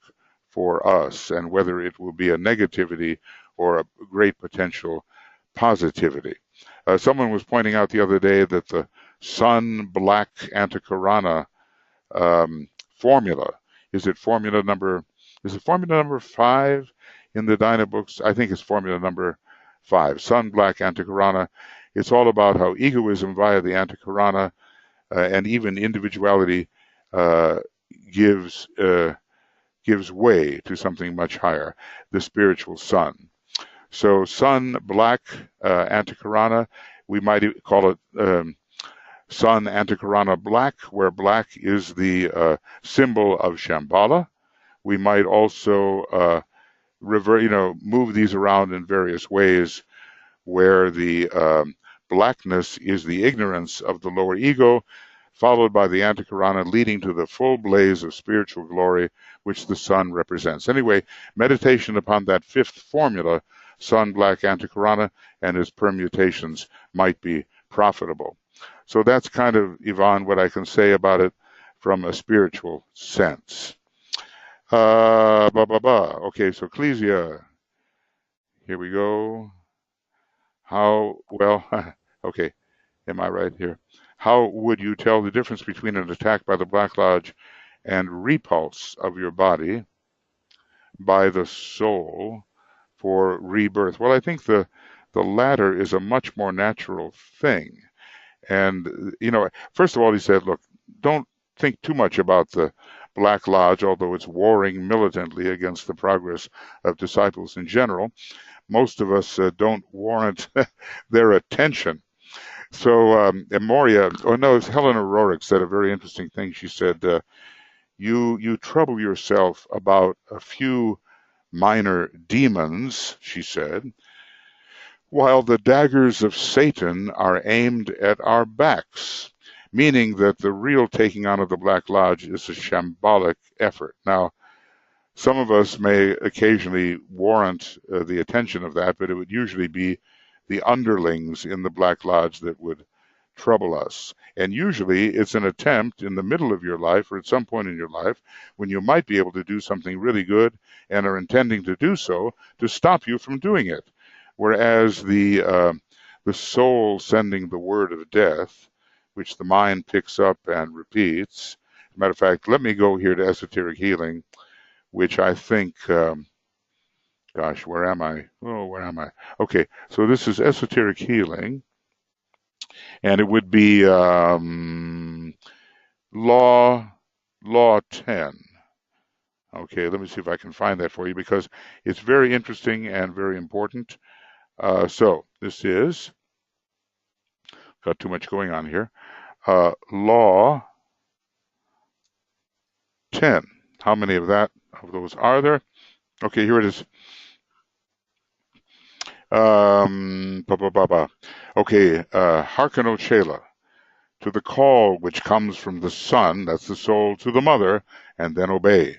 for us and whether it will be a negativity or a great potential positivity. Someone was pointing out the other day that the Sun Black Antakarana formula, is it formula number 5 in the Dyna books? I think it's formula number 5, Sun Black Antakarana. It's all about how egoism via the Antakarana and even individuality gives way to something much higher, the spiritual sun. So Sun Black Antakarana, we might call it Sun Antakarana Black, where black is the symbol of Shambhala. We might also move these around in various ways, where the blackness is the ignorance of the lower ego, followed by the Antakarana, leading to the full blaze of spiritual glory, which the sun represents. Anyway, meditation upon that fifth formula, Sun Black Antakarana, and its permutations might be profitable. So that's kind of, Yvonne, what I can say about it from a spiritual sense. Okay, so Ecclesia, here we go. Okay, am I right here? How would you tell the difference between an attack by the Black Lodge and repulse of your body by the soul for rebirth? Well, I think the latter is a much more natural thing. And, first of all, he said, look, don't think too much about the Black Lodge, although it's warring militantly against the progress of disciples in general. Most of us don't warrant their attention. So Moria, Helena Roerich said a very interesting thing. She said, you trouble yourself about a few minor demons, she said, while the daggers of Satan are aimed at our backs, meaning that the real taking on of the Black Lodge is a shambolic effort. Now, some of us may occasionally warrant the attention of that, but it would usually be the underlings in the Black Lodge that would trouble us. And usually it's an attempt in the middle of your life or at some point in your life when you might be able to do something really good and are intending to do so to stop you from doing it. Whereas the soul sending the word of death, which the mind picks up and repeats. As a matter of fact, let me go here to esoteric healing, which I think, where am I? Okay, so this is esoteric healing, and it would be law 10. Okay, let me see if I can find that for you because it's very interesting and very important. So this is got too much going on here. Law 10. How many of those are there? Okay, here it is. Okay, hearken, O Chela, to the call which comes from the son, that's the soul, to the mother, and then obey.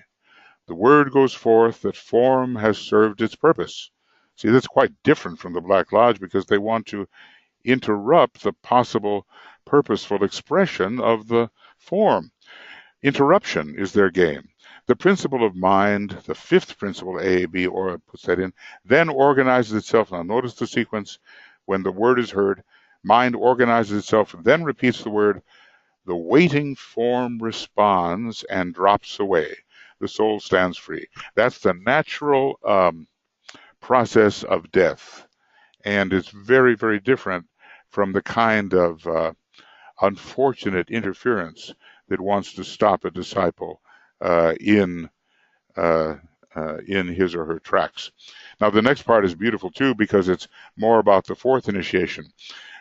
The word goes forth that form has served its purpose. See, that's quite different from the Black Lodge because they want to interrupt the possible purposeful expression of the form. Interruption is their game. The principle of mind, the fifth principle, A, B, or puts that in, then organizes itself. Now notice the sequence. When the word is heard, mind organizes itself, then repeats the word. The waiting form responds and drops away. The soul stands free. That's the natural process of death. And it's very, very different from the kind of unfortunate interference that wants to stop a disciple in his or her tracks. Now, the next part is beautiful too because it's more about the fourth initiation.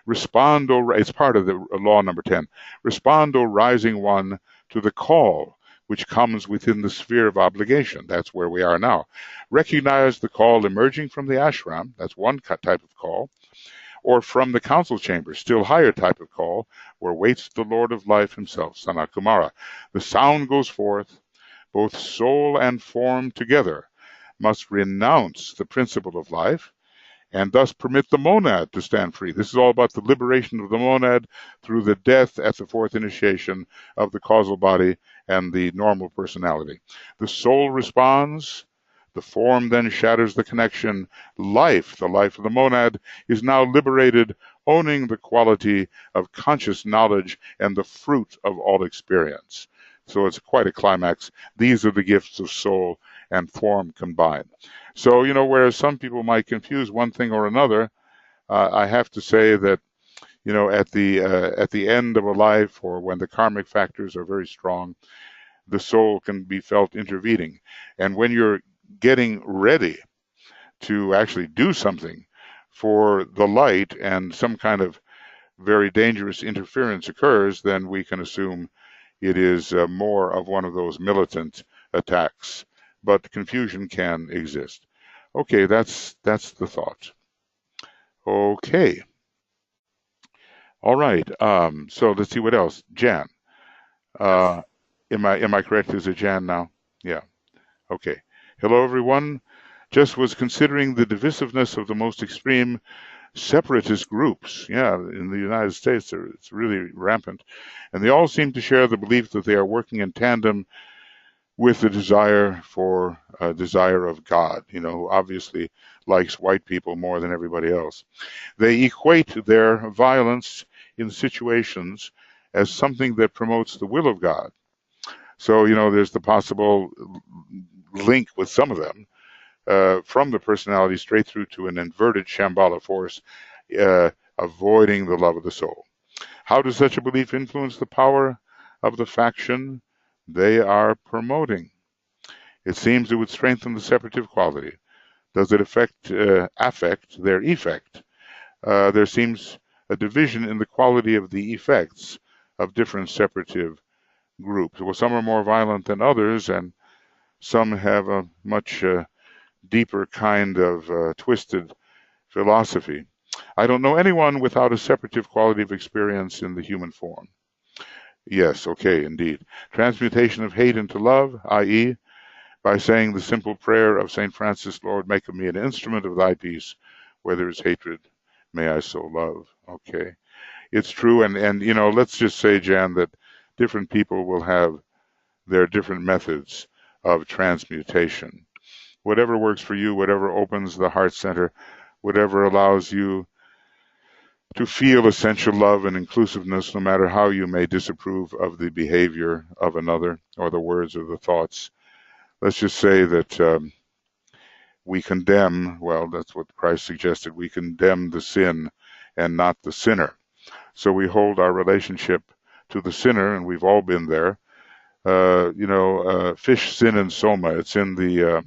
Respond, it's part of the law number 10. Respond, O rising one, to the call which comes within the sphere of obligation. That's where we are now. Recognize the call emerging from the ashram. That's one type of call. Or from the council chamber, still higher type of call, where waits the Lord of Life himself, Sanat Kumara. The sound goes forth. Both soul and form together must renounce the principle of life and thus permit the monad to stand free. This is all about the liberation of the monad through the death at the fourth initiation of the causal body and the normal personality. The soul responds. The form then shatters the connection. Life, the life of the monad, is now liberated, owning the quality of conscious knowledge and the fruit of all experience. So it's quite a climax. These are the gifts of soul and form combined. So, whereas some people might confuse one thing or another, I have to say that, at the end of a life or when the karmic factors are very strong, the soul can be felt intervening. And when you're getting ready to actually do something for the light and some kind of very dangerous interference occurs, then we can assume it is more of one of those militant attacks. But confusion can exist. Okay, that's the thought. Okay. All right. So let's see what else. Jan. Am I correct? Is it Jan now? Yeah. Okay. Hello, everyone. Just was considering the divisiveness of the most extreme separatist groups. Yeah, in the United States, it's really rampant. And they all seem to share the belief that they are working in tandem with the desire of God, who obviously likes white people more than everybody else. They equate their violence in situations as something that promotes the will of God. So, there's the possible link with some of them from the personality straight through to an inverted Shambhala force, avoiding the love of the soul. How does such a belief influence the power of the faction they are promoting? It seems it would strengthen the separative quality. Does it affect their effect? There seems a division in the quality of the effects of different separative groups. Well, some are more violent than others, and some have a much deeper kind of twisted philosophy. I don't know anyone without a separative quality of experience in the human form. Yes, okay, indeed. Transmutation of hate into love, i.e., by saying the simple prayer of St. Francis, Lord, make of me an instrument of thy peace. Where there is hatred, may I so love. Okay. It's true, and let's just say, Jan, that different people will have their different methods of transmutation. Whatever works for you, whatever opens the heart center, whatever allows you to feel essential love and inclusiveness, no matter how you may disapprove of the behavior of another or the words or the thoughts. Let's just say that we condemn, well, that's what Christ suggested, we condemn the sin and not the sinner. So we hold our relationship to the sinner, and we've all been there. Fish, sin, and soma. It's in the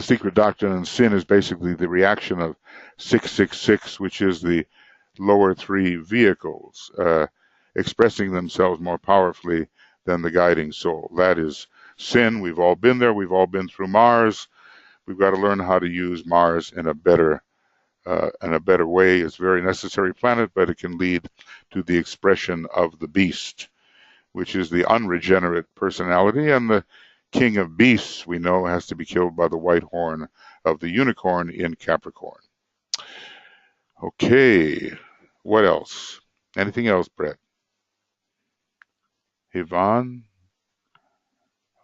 secret doctrine, and sin is basically the reaction of 666, which is the lower three vehicles, expressing themselves more powerfully than the guiding soul. That is sin. We've all been there. We've all been through Mars. We've got to learn how to use Mars in a better way. It's a very necessary planet, but it can lead to the expression of the beast, which is the unregenerate personality. And the king of beasts, we know, has to be killed by the white horn of the unicorn in Capricorn. Okay, what else? Anything else, Brett? Yvonne?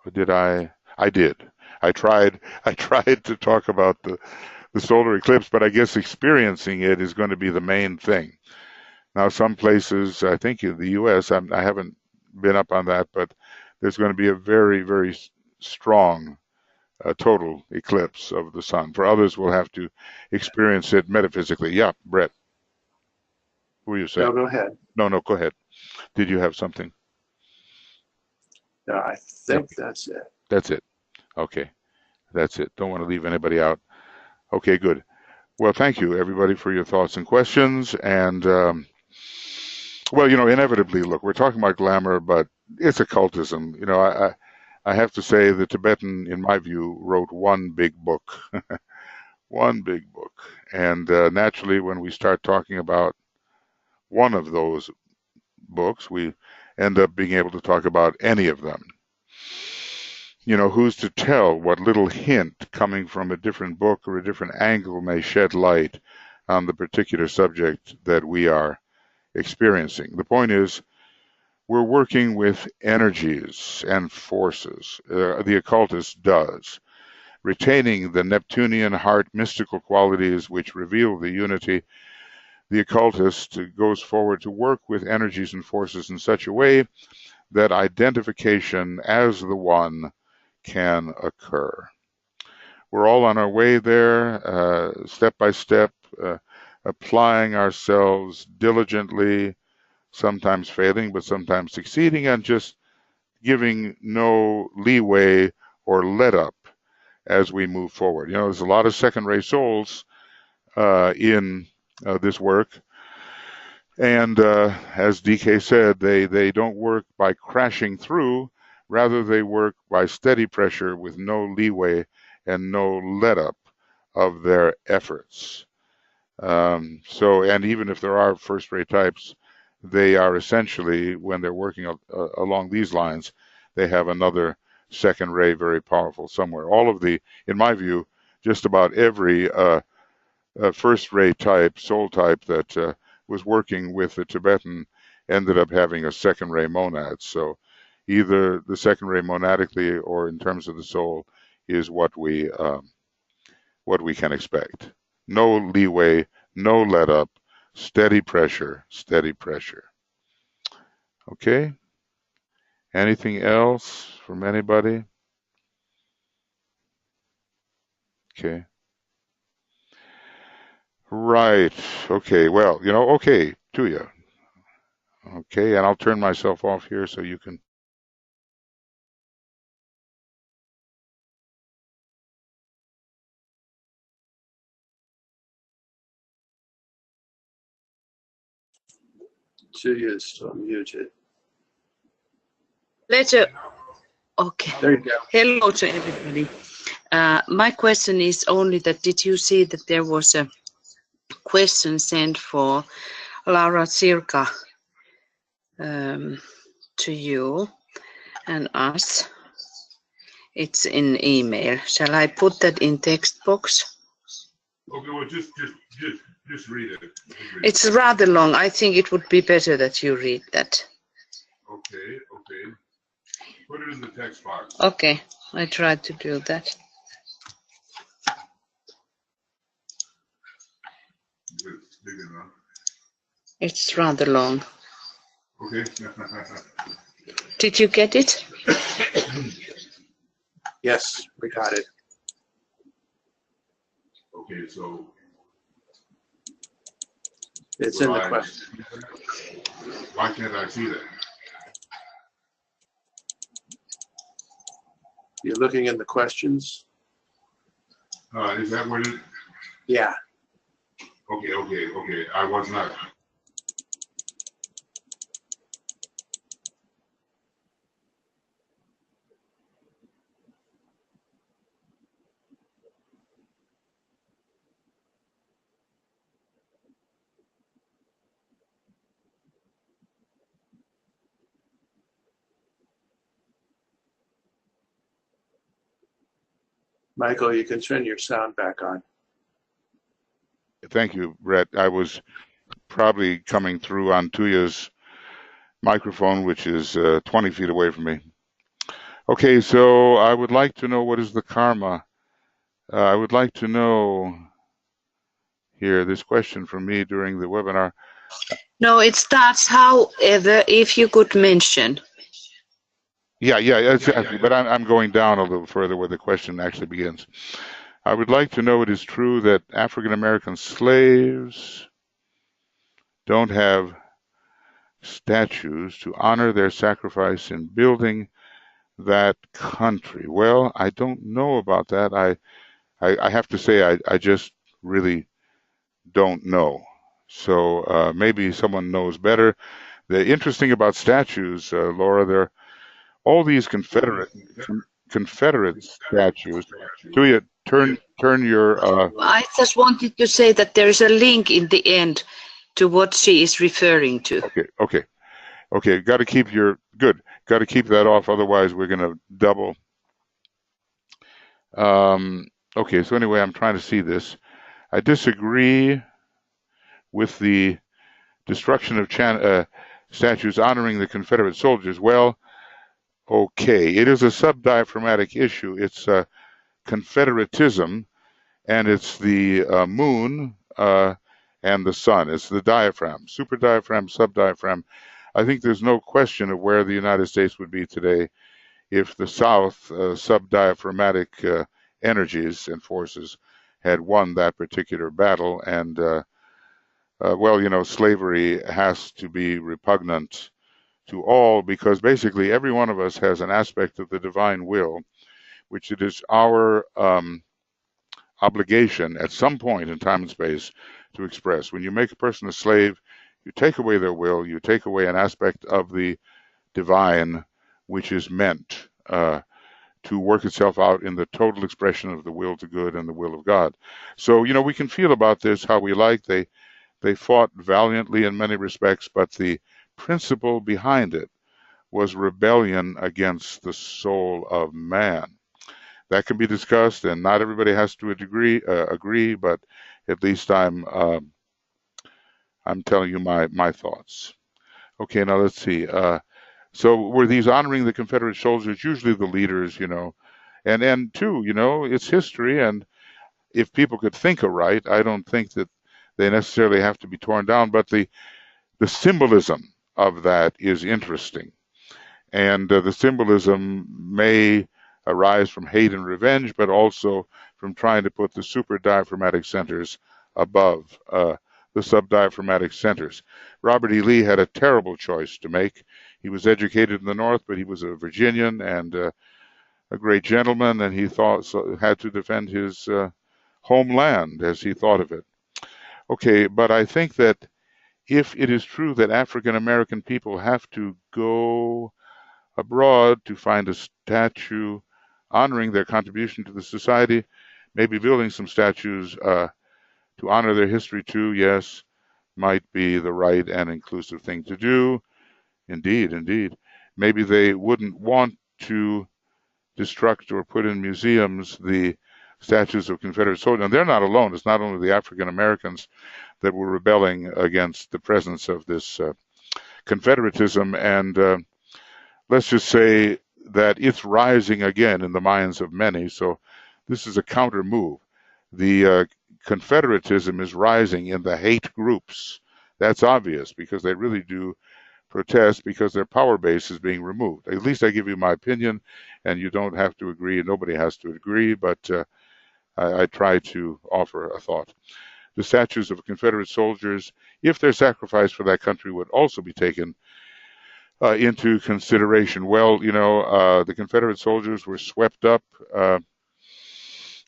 Or did I? I did. I tried to talk about the solar eclipse, but I guess experiencing it is going to be the main thing. Now, some places, I think in the U.S., I haven't been up on that, but there's going to be a very, very strong total eclipse of the sun. For others, we'll have to experience it metaphysically. Yeah, Brett. Who were you saying?
No, go ahead.
No, go ahead. Did you have something?
No, I think that's it.
That's it. Okay. That's it. Don't want to leave anybody out. Okay, good. Well, thank you, everybody, for your thoughts and questions. And, well, inevitably, look, we're talking about glamour, but it's occultism. I have to say the Tibetan, in my view, wrote one big book. One big book. And naturally, when we start talking about one of those books, we end up being able to talk about any of them. Who's to tell what little hint coming from a different book or a different angle may shed light on the particular subject that we are experiencing. The point is, we're working with energies and forces. The occultist does, retaining the Neptunian heart mystical qualities which reveal the unity. The occultist goes forward to work with energies and forces in such a way that identification as the one can occur. We're all on our way there, step by step, applying ourselves diligently, sometimes failing, but sometimes succeeding, and just giving no leeway or let up as we move forward. There's a lot of second-rate souls in this work. And as DK said, they don't work by crashing through. Rather, they work by steady pressure with no leeway and no let-up of their efforts. And even if there are first-rate types, they are essentially, when they're working along these lines, they have another second ray very powerful somewhere. All of in my view, just about every first-rate type, soul type that was working with the Tibetan ended up having a second ray monad. So either the second ray monadically or in terms of the soul is what we can expect. No leeway, no let up, steady pressure, steady pressure. Okay? Anything else from anybody? Okay. Right. Okay. Well, okay, Tuija. Okay, and I'll turn myself off here so you can.
Tuija is still muted.
Pleasure. Okay.
There you go.
Hello to everybody. My question is only that did you see that there was a question sent for Laura Circa to you and us? It's in email. Shall I put that in text box?
Okay, well, just read it.
It's rather long. I think it would be better that you read that.
Okay. Put it in the text box.
Okay, I tried to do that.
It's big enough.
It's rather long.
Okay.
Did you get it?
Yes, we got it.
Okay, so
It's in the question.
Why can't I see that?
You're looking in the questions?
Is that what it is?
Yeah.
Okay. I was not.
Michael, you can turn your sound back on.
Thank you, Brett. I was probably coming through on Tuija's microphone, which is 20 feet away from me. Okay, so I would like to know, what is the karma? I would like to know here, this question from me during the webinar.
No, it starts, however, if you could mention.
Yeah, exactly. But I'm going down a little further where the question actually begins. I would like to know, it is true that African American slaves don't have statues to honor their sacrifice in building that country. Well, I don't know about that. I have to say I just really don't know. So maybe someone knows better. The interesting about statues, Laura, there are all these Confederate statues. Tuija, turn your.
I just wanted to say that there is a link in the end to what she is referring to.
Okay. Got to keep Got to keep that off. Otherwise, we're going to double. Okay. So anyway, I'm trying to see this. I disagree with the destruction of statues honoring the Confederate soldiers. Well, okay. It is a subdiaphragmatic issue. It's Confederatism, and it's the moon and the sun. It's the diaphragm, super diaphragm, subdiaphragm. I think there's no question of where the United States would be today if the South subdiaphragmatic energies and forces had won that particular battle. And well, slavery has to be repugnant to all, because basically every one of us has an aspect of the divine will, which it is our obligation at some point in time and space to express. When you make a person a slave, you take away their will, you take away an aspect of the divine which is meant to work itself out in the total expression of the will to good and the will of God. So, we can feel about this how we like. They fought valiantly in many respects, but the principle behind it was rebellion against the soul of man. That can be discussed, and not everybody has to agree, but at least I'm telling you my thoughts. Okay, now let's see. So were these honoring the Confederate soldiers, usually the leaders, and too, it's history, and if people could think aright, I don't think that they necessarily have to be torn down, but the symbolism of that is interesting. And the symbolism may arise from hate and revenge, but also from trying to put the super diaphragmatic centers above the subdiaphragmatic centers. Robert E. Lee had a terrible choice to make. He was educated in the North, but he was a Virginian and a great gentleman, and he had to defend his homeland as he thought of it. Okay, but I think that if it is true that African American people have to go abroad to find a statue honoring their contribution to the society, maybe building some statues to honor their history too, yes, might be the right and inclusive thing to do. Indeed. Maybe they wouldn't want to destruct or put in museums the statues of Confederate soldiers. And they're not alone. It's not only the African Americans that were rebelling against the presence of this Confederatism. And let's just say that it's rising again in the minds of many. So this is a counter move. The Confederatism is rising in the hate groups. That's obvious, because they really do protest because their power base is being removed. At least I give you my opinion, and you don't have to agree. Nobody has to agree, but I try to offer a thought. The statues of Confederate soldiers, if they're sacrificed for that country, would also be taken into consideration. Well, the Confederate soldiers were swept up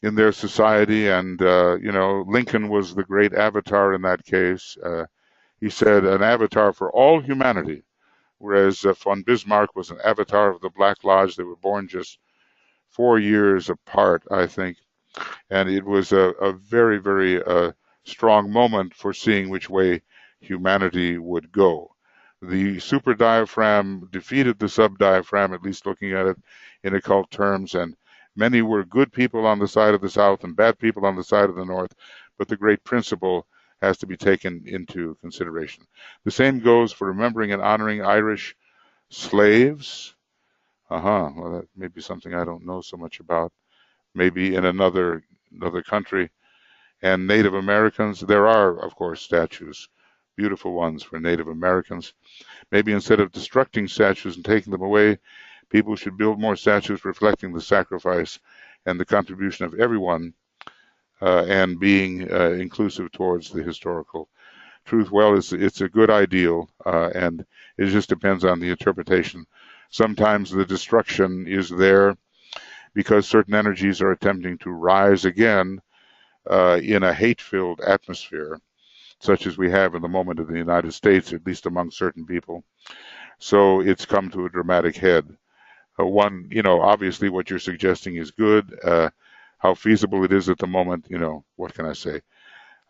in their society, and Lincoln was the great avatar in that case. He said an avatar for all humanity, whereas von Bismarck was an avatar of the Black Lodge. They were born just 4 years apart, I think, and it was a very, very strong moment for seeing which way humanity would go. The super diaphragm defeated the subdiaphragm, at least looking at it in occult terms, and Many were good people on the side of the South and bad people on the side of the North, but the great principle has to be taken into consideration. The same goes for remembering and honoring Irish slaves. Well, that may be something I don't know so much about. Maybe in another country. And Native Americans, there are, of course, statues, beautiful ones for Native Americans. Maybe instead of destructing statues and taking them away, people should build more statues reflecting the sacrifice and the contribution of everyone and being inclusive towards the historical truth. Well, it's a good ideal, and it just depends on the interpretation. Sometimes the destruction is there because certain energies are attempting to rise again in a hate-filled atmosphere, such as we have in the moment in the United States, at least among certain people. So it's come to a dramatic head. One, obviously what you're suggesting is good. How feasible it is at the moment, what can I say?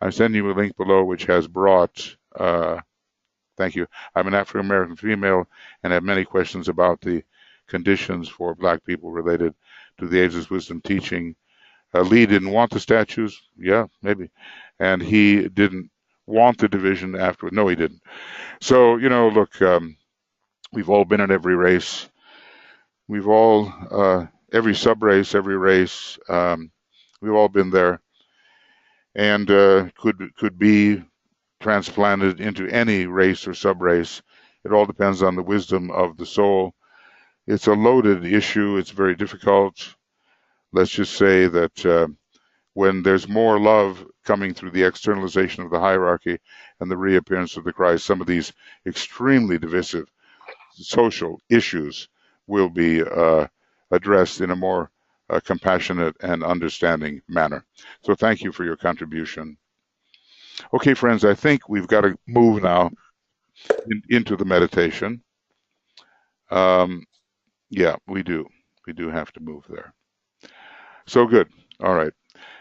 I'm sending you a link below which has brought, thank you, I'm an African-American female and have many questions about the conditions for Black people related to the Ageless Wisdom teaching. Lee didn't want the statues. Yeah, maybe. And he didn't want the division afterward. No, he didn't. So, look, we've all been in every race. We've all, every sub-race, every race, we've all been there. And could be transplanted into any race or sub-race. It all depends on the wisdom of the soul. It's a loaded issue. It's very difficult. Let's just say that when there's more love coming through the externalization of the hierarchy and the reappearance of the Christ, some of these extremely divisive social issues will be addressed in a more compassionate and understanding manner. So thank you for your contribution. Okay, friends, I think we've got to move now into the meditation. Yeah, we do. We do have to move there. So good. All right.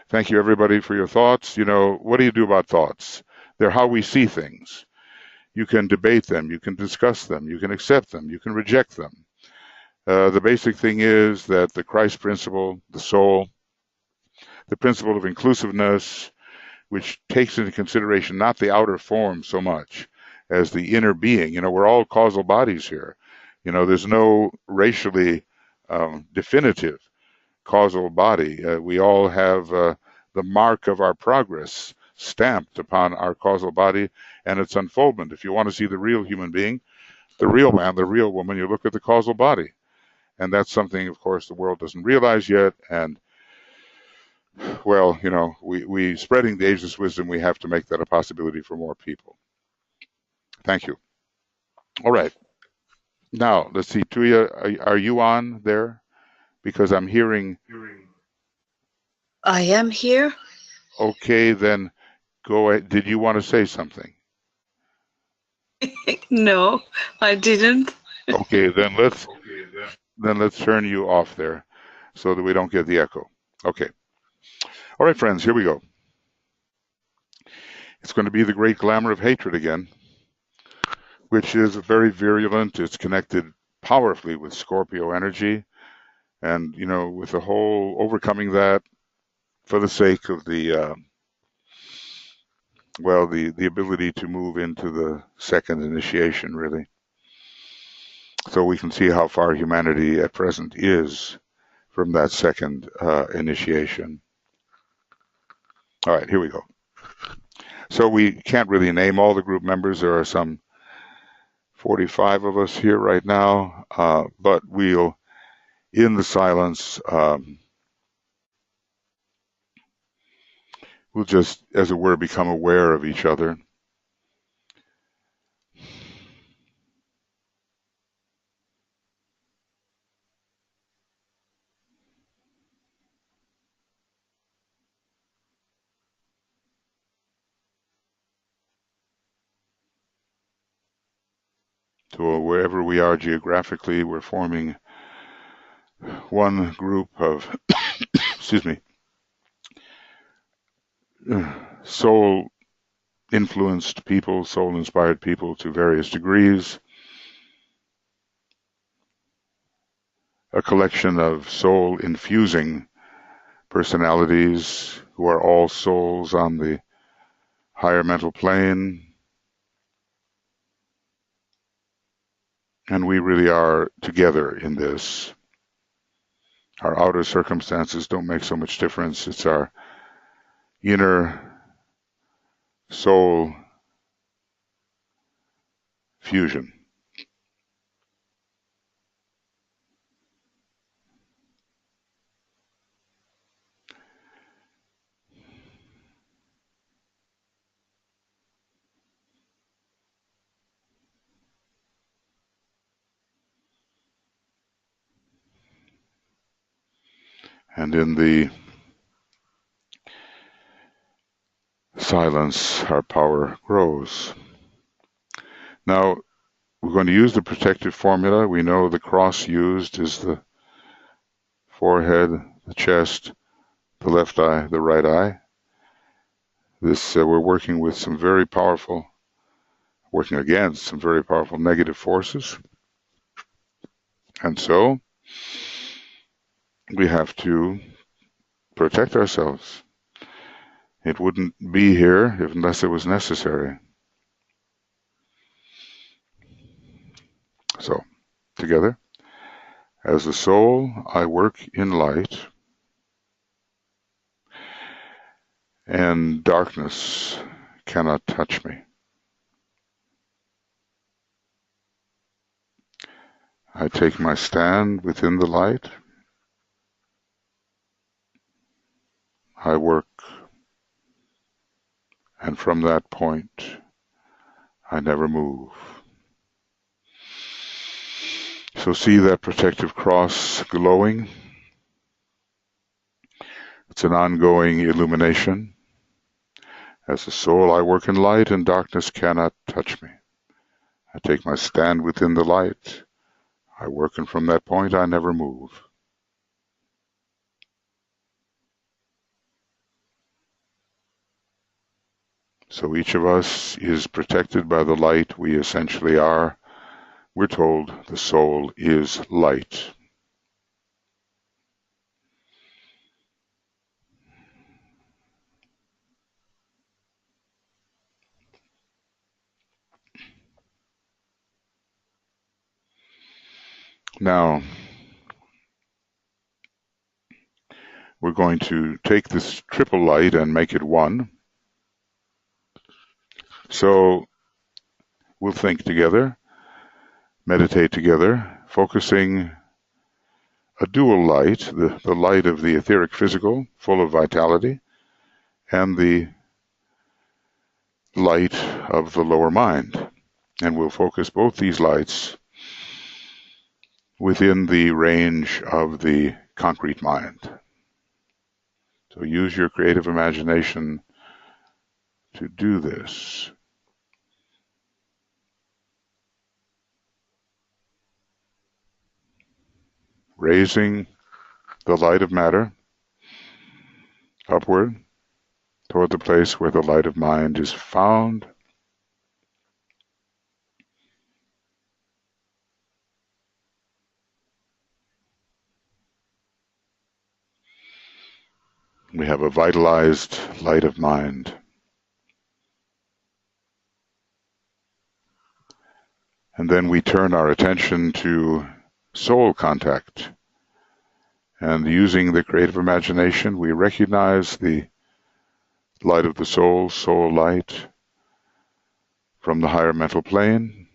Thank you, everybody, for your thoughts. What do you do about thoughts? They're how we see things. You can debate them. You can discuss them. You can accept them. You can reject them. The basic thing is that the Christ principle, the soul, the principle of inclusiveness, which takes into consideration not the outer form so much as the inner being. We're all causal bodies here. There's no racially definitive causal body. We all have the mark of our progress stamped upon our causal body and its unfoldment. If you want to see the real human being, the real man, the real woman, you look at the causal body. And that's something, of course, the world doesn't realize yet. And, well, we spreading the ageless wisdom, we have to make that a possibility for more people. Thank you. All right. Now, let's see. Tuija, are you on there? Because I'm hearing...
I am here.
Okay, then go ahead. Did you want to say something?
No, I didn't.
Okay, then let's turn you off there so that we don't get the echo. Okay. All right, friends, here we go. It's going to be the great glamour of hatred again, which is very virulent. It's connected powerfully with Scorpio energy. And, with the whole overcoming that for the sake of the ability to move into the second initiation, really. So we can see how far humanity at present is from that second initiation. All right, here we go. So we can't really name all the group members. There are some 45 of us here right now, but we'll, in the silence, we'll just, as it were, become aware of each other. So wherever we are geographically, we're forming one group of, excuse me, soul-influenced people, soul-inspired people to various degrees. a collection of soul-infusing personalities who are all souls on the higher mental plane. And we really are together in this. Our outer circumstances don't make so much difference. It's our inner soul fusion. And in the silence, our power grows. Now, we're going to use the protective formula. We know the cross used is the forehead, the chest, the left eye, the right eye. This we're working with some very powerful, working against some very powerful negative forces. And so we have to protect ourselves. It wouldn't be here unless it was necessary. So, together, as a soul, I work in light, and darkness cannot touch me. I take my stand within the light. I work, and from that point, I never move. So see that protective cross glowing. It's an ongoing illumination. As a soul, I work in light, and darkness cannot touch me. I take my stand within the light. I work, and from that point, I never move. So each of us is protected by the light we essentially are. We're told the soul is light. Now, we're going to take this triple light and make it one. So we'll think together, meditate together, focusing a dual light, the light of the etheric physical, full of vitality, and the light of the lower mind. And we'll focus both these lights within the range of the concrete mind. So use your creative imagination to do this. Raising the light of matter upward toward the place where the light of mind is found. We have a vitalized light of mind. And then we turn our attention to soul contact. And using the creative imagination, we recognize the light of the soul, soul light, from the higher mental plane.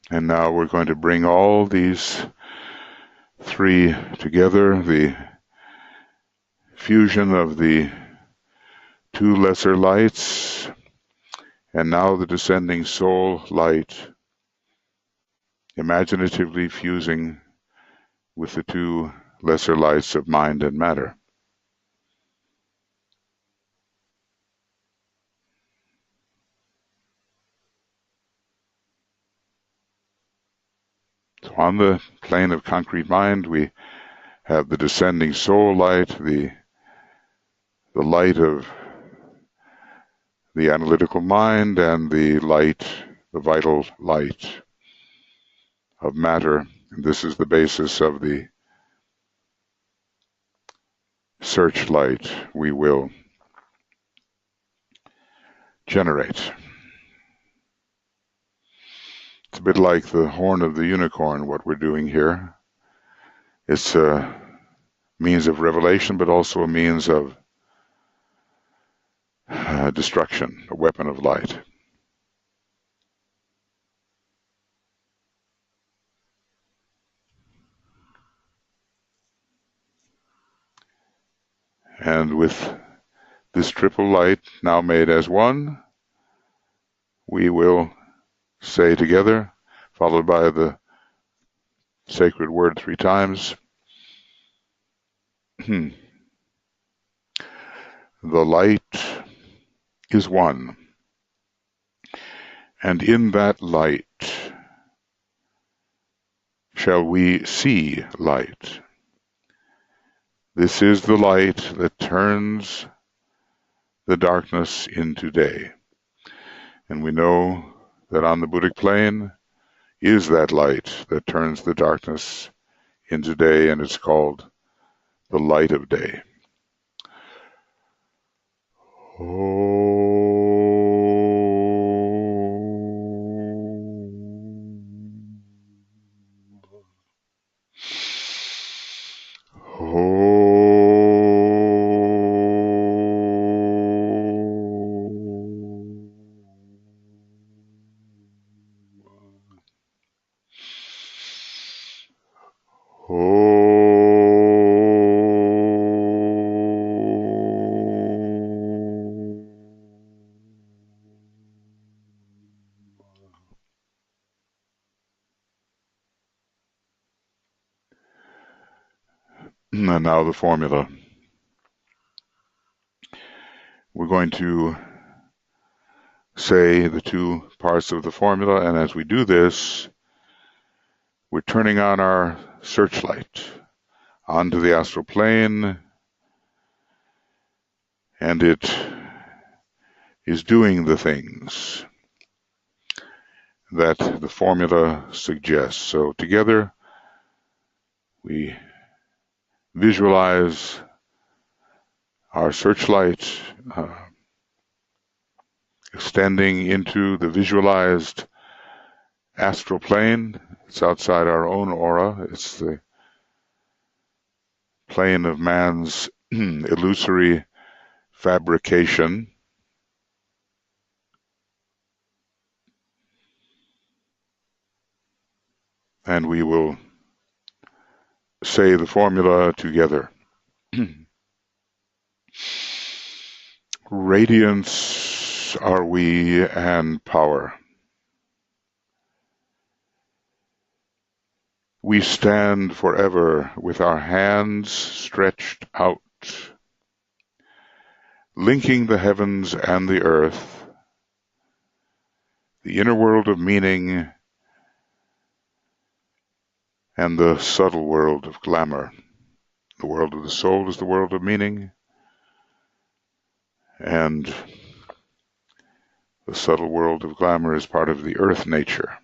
And now we're going to bring all these three together, the fusion of the two lesser lights, and now the descending soul light, imaginatively fusing with the two lesser lights of mind and matter. So on the plane of concrete mind, we have the descending soul light, the light of the analytical mind, and the vital light of matter. And this is the basis of the searchlight we will generate. It's a bit like the horn of the unicorn, what we're doing here. It's a means of revelation, but also a means of destruction, a weapon of light. And with this triple light now made as one, we will say together, followed by the sacred word 3 times, the light is one, and in that light shall we see light. This is the light that turns the darkness into day. And we know that on the Buddhic plane is that light that turns the darkness into day, and it's called the light of day. And now the formula. We're going to say the 2 parts of the formula, and as we do this, we're turning on our searchlight onto the astral plane, and it is doing the things that the formula suggests. So together we visualize our searchlight extending into the visualized astral plane. It's outside our own aura. It's the plane of man's illusory fabrication. And we will say the formula together. Radiance are we and power. We stand forever with our hands stretched out, linking the heavens and the earth, the inner world of meaning and the subtle world of glamour. The world of the soul is the world of meaning, and the subtle world of glamour is part of the earth nature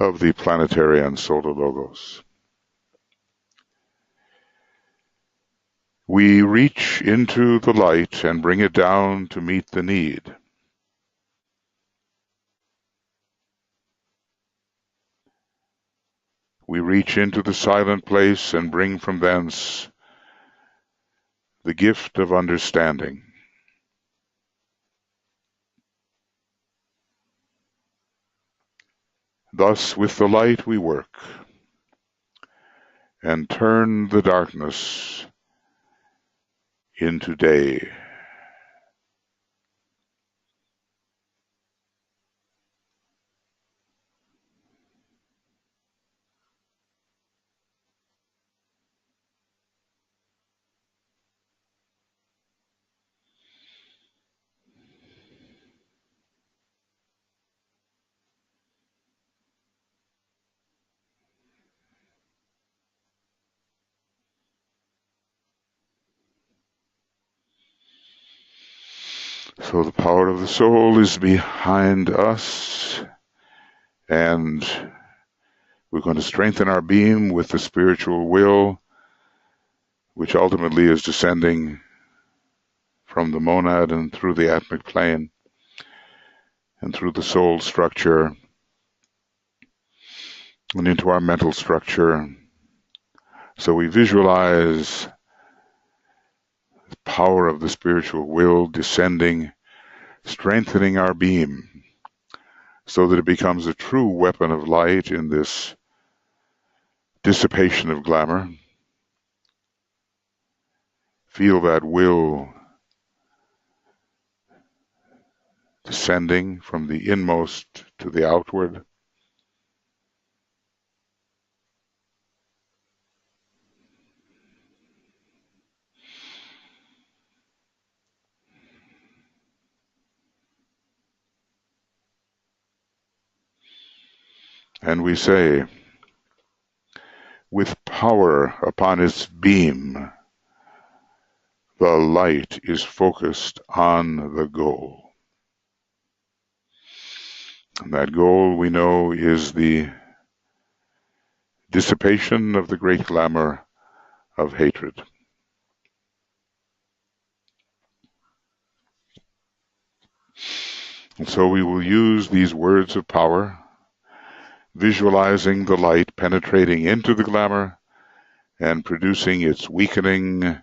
of the planetary and solar logos. We reach into the light and bring it down to meet the need. We reach into the silent place and bring from thence the gift of understanding. Thus with the light we work and turn the darkness into day. So the power of the soul is behind us, and we're going to strengthen our beam with the spiritual will, which ultimately is descending from the monad and through the atmic plane and through the soul structure and into our mental structure. So we visualize the power of the spiritual will descending, strengthening our beam so that it becomes a true weapon of light in this dissipation of glamour. Feel that will descending from the inmost to the outward. And we say, with power upon its beam, the light is focused on the goal. And that goal, we know, is the dissipation of the great glamour of hatred. And so we will use these words of power, visualizing the light penetrating into the glamour and producing its weakening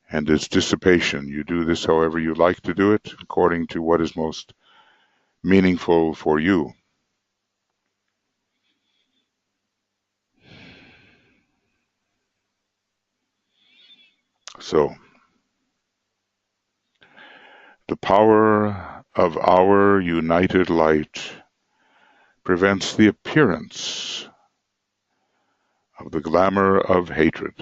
and its dissipation. You do this however you like to do it, according to what is most meaningful for you. So, the power of our united light prevents the appearance of the glamour of hatred.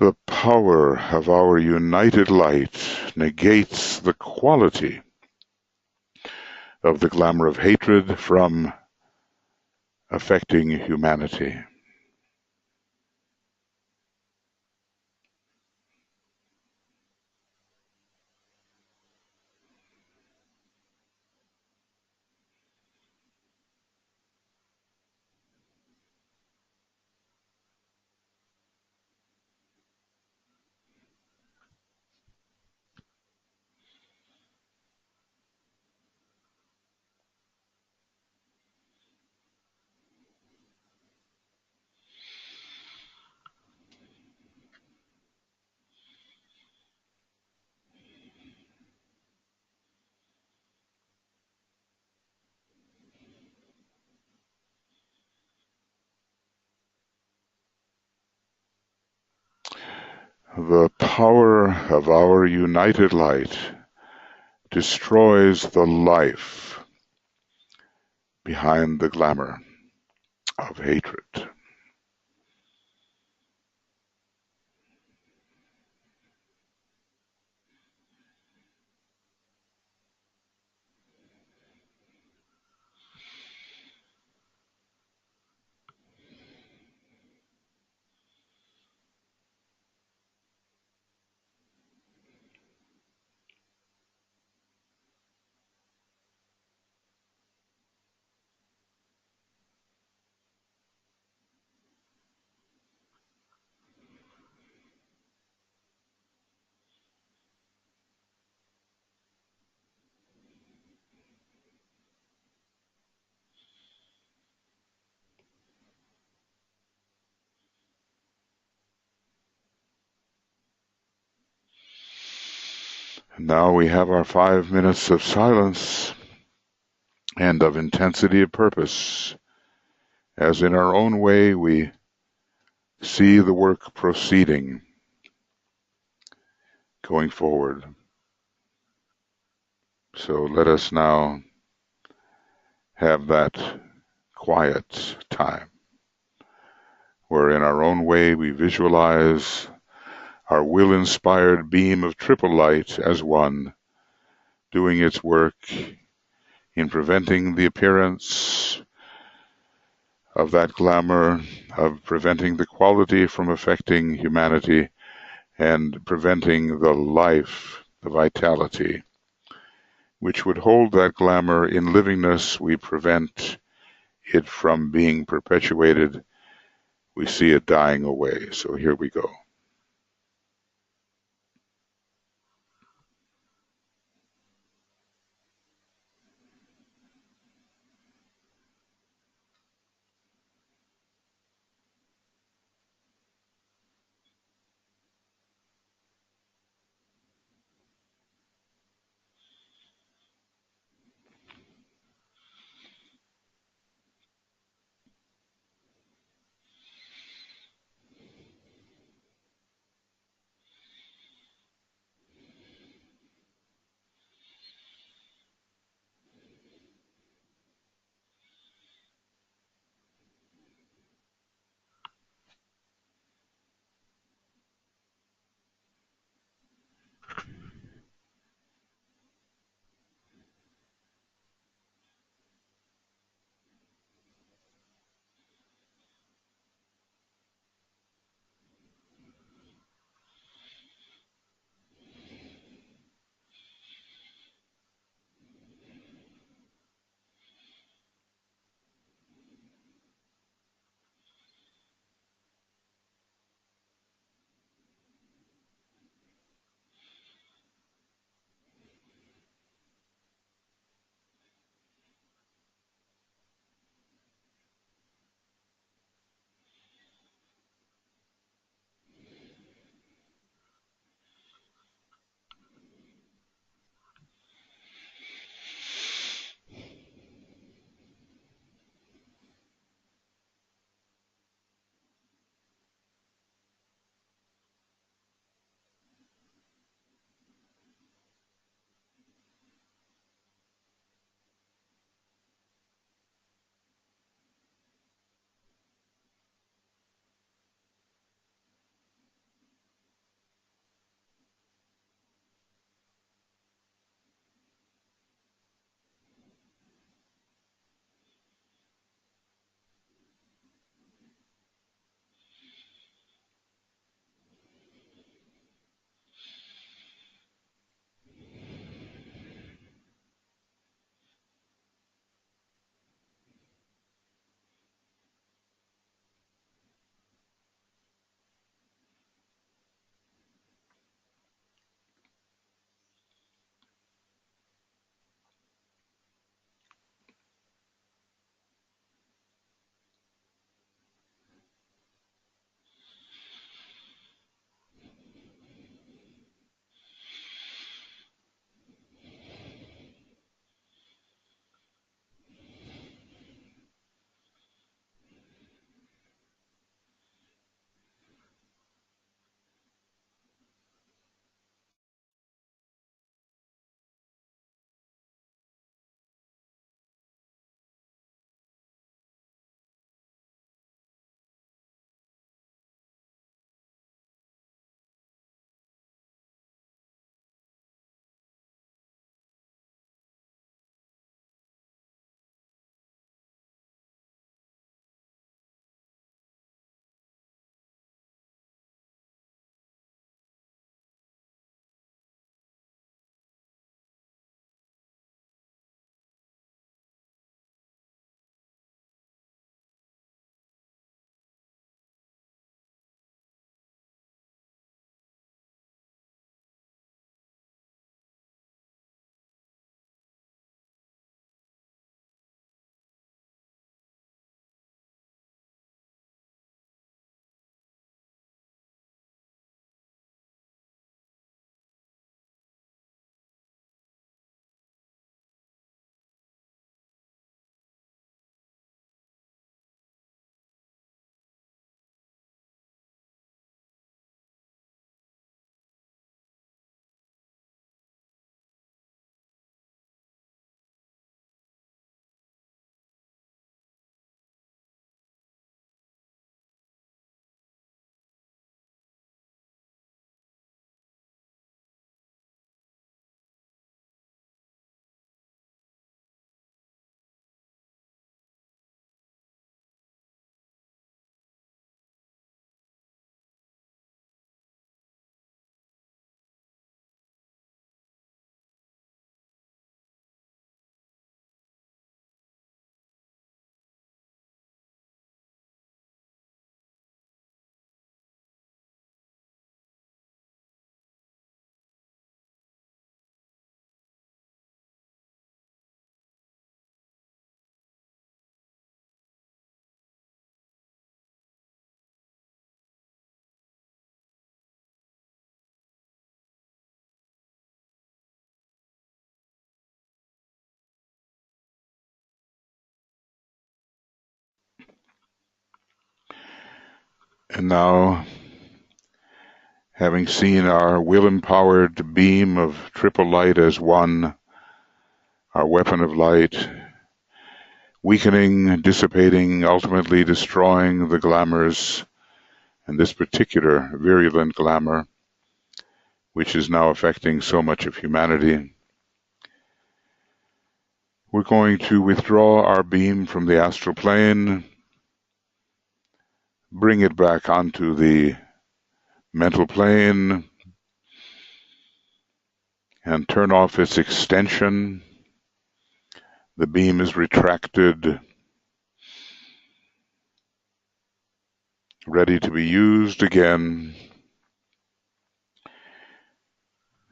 The power of our united light negates the quality of the glamour of hatred from affecting humanity. The power of our united light destroys the life behind the glamour of hatred. And now we have our 5 minutes of silence and of intensity of purpose, as in our own way we see the work proceeding, going forward. So let us now have that quiet time where in our own way we visualize our will-inspired beam of triple light as one, doing its work in preventing the appearance of that glamour, of preventing the quality from affecting humanity, and preventing the life, the vitality, which would hold that glamour in livingness. We prevent it from being perpetuated. We see it dying away. So here we go. And now, having seen our will-empowered beam of triple light as one, our weapon of light, weakening, dissipating, ultimately destroying the glamours, and this particular virulent glamour, which is now affecting so much of humanity, we're going to withdraw our beam from the astral plane, bring it back onto the mental plane, and turn off its extension. The beam is retracted, ready to be used again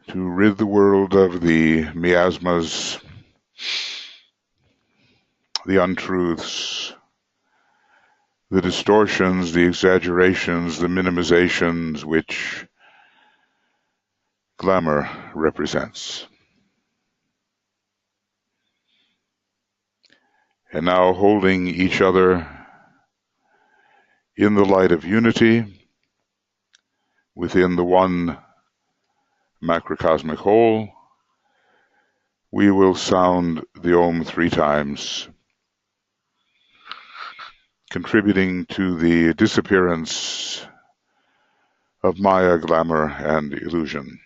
to rid the world of the miasmas, the untruths, the distortions, the exaggerations, the minimizations which glamour represents. And now holding each other in the light of unity within the one macrocosmic whole, we will sound the Om 3 times, contributing to the disappearance of Maya, glamour, and illusion.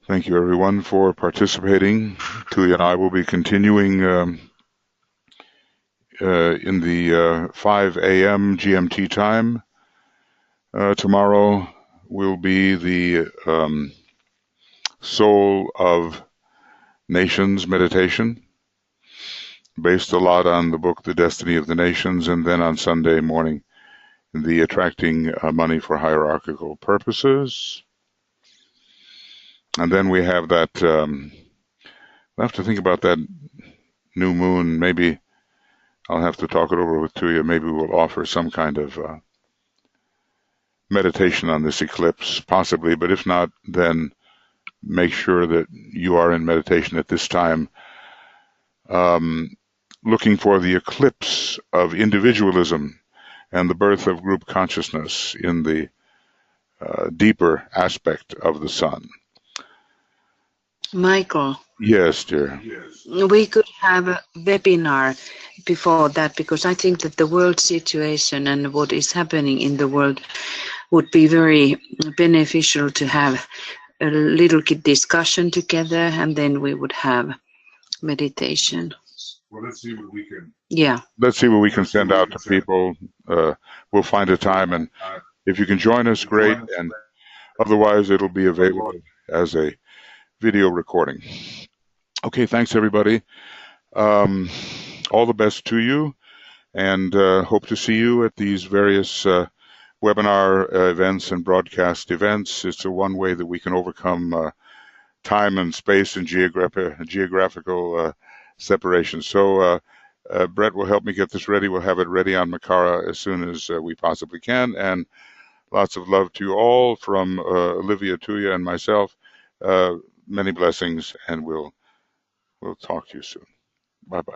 Thank you, everyone, for participating. Tuija and I will be continuing in the 5 a.m. GMT time. Tomorrow will be the Soul of Nations meditation, based a lot on the book The Destiny of the Nations, and then on Sunday morning, the Attracting Money for Hierarchical Purposes. And then we have that, we'll have to think about that new moon. Maybe I'll have to talk it over with Tuija. Maybe we'll offer some kind of meditation on this eclipse, possibly. But if not, then make sure that you are in meditation at this time, looking for the eclipse of individualism and the birth of group consciousness in the deeper aspect of the sun.
Michael.
Yes, dear.
We could have a webinar before that, because I think that the world situation and what is happening in the world would be very beneficial to have a little discussion together, and then we would have meditation.
Well, let's see what we can.
Yeah.
Let's see what we can send out to people. We'll find a time, and if you can join us, great. And otherwise, it'll be available as a video recording. Okay, thanks everybody. All the best to you, and hope to see you at these various webinar events and broadcast events. It's a one way that we can overcome time and space and geographical separation. So Brett will help me get this ready. We'll have it ready on Makara as soon as we possibly can. And lots of love to you all from Olivia, Tuija, and myself. Many blessings, and we'll talk to you soon. Bye-bye.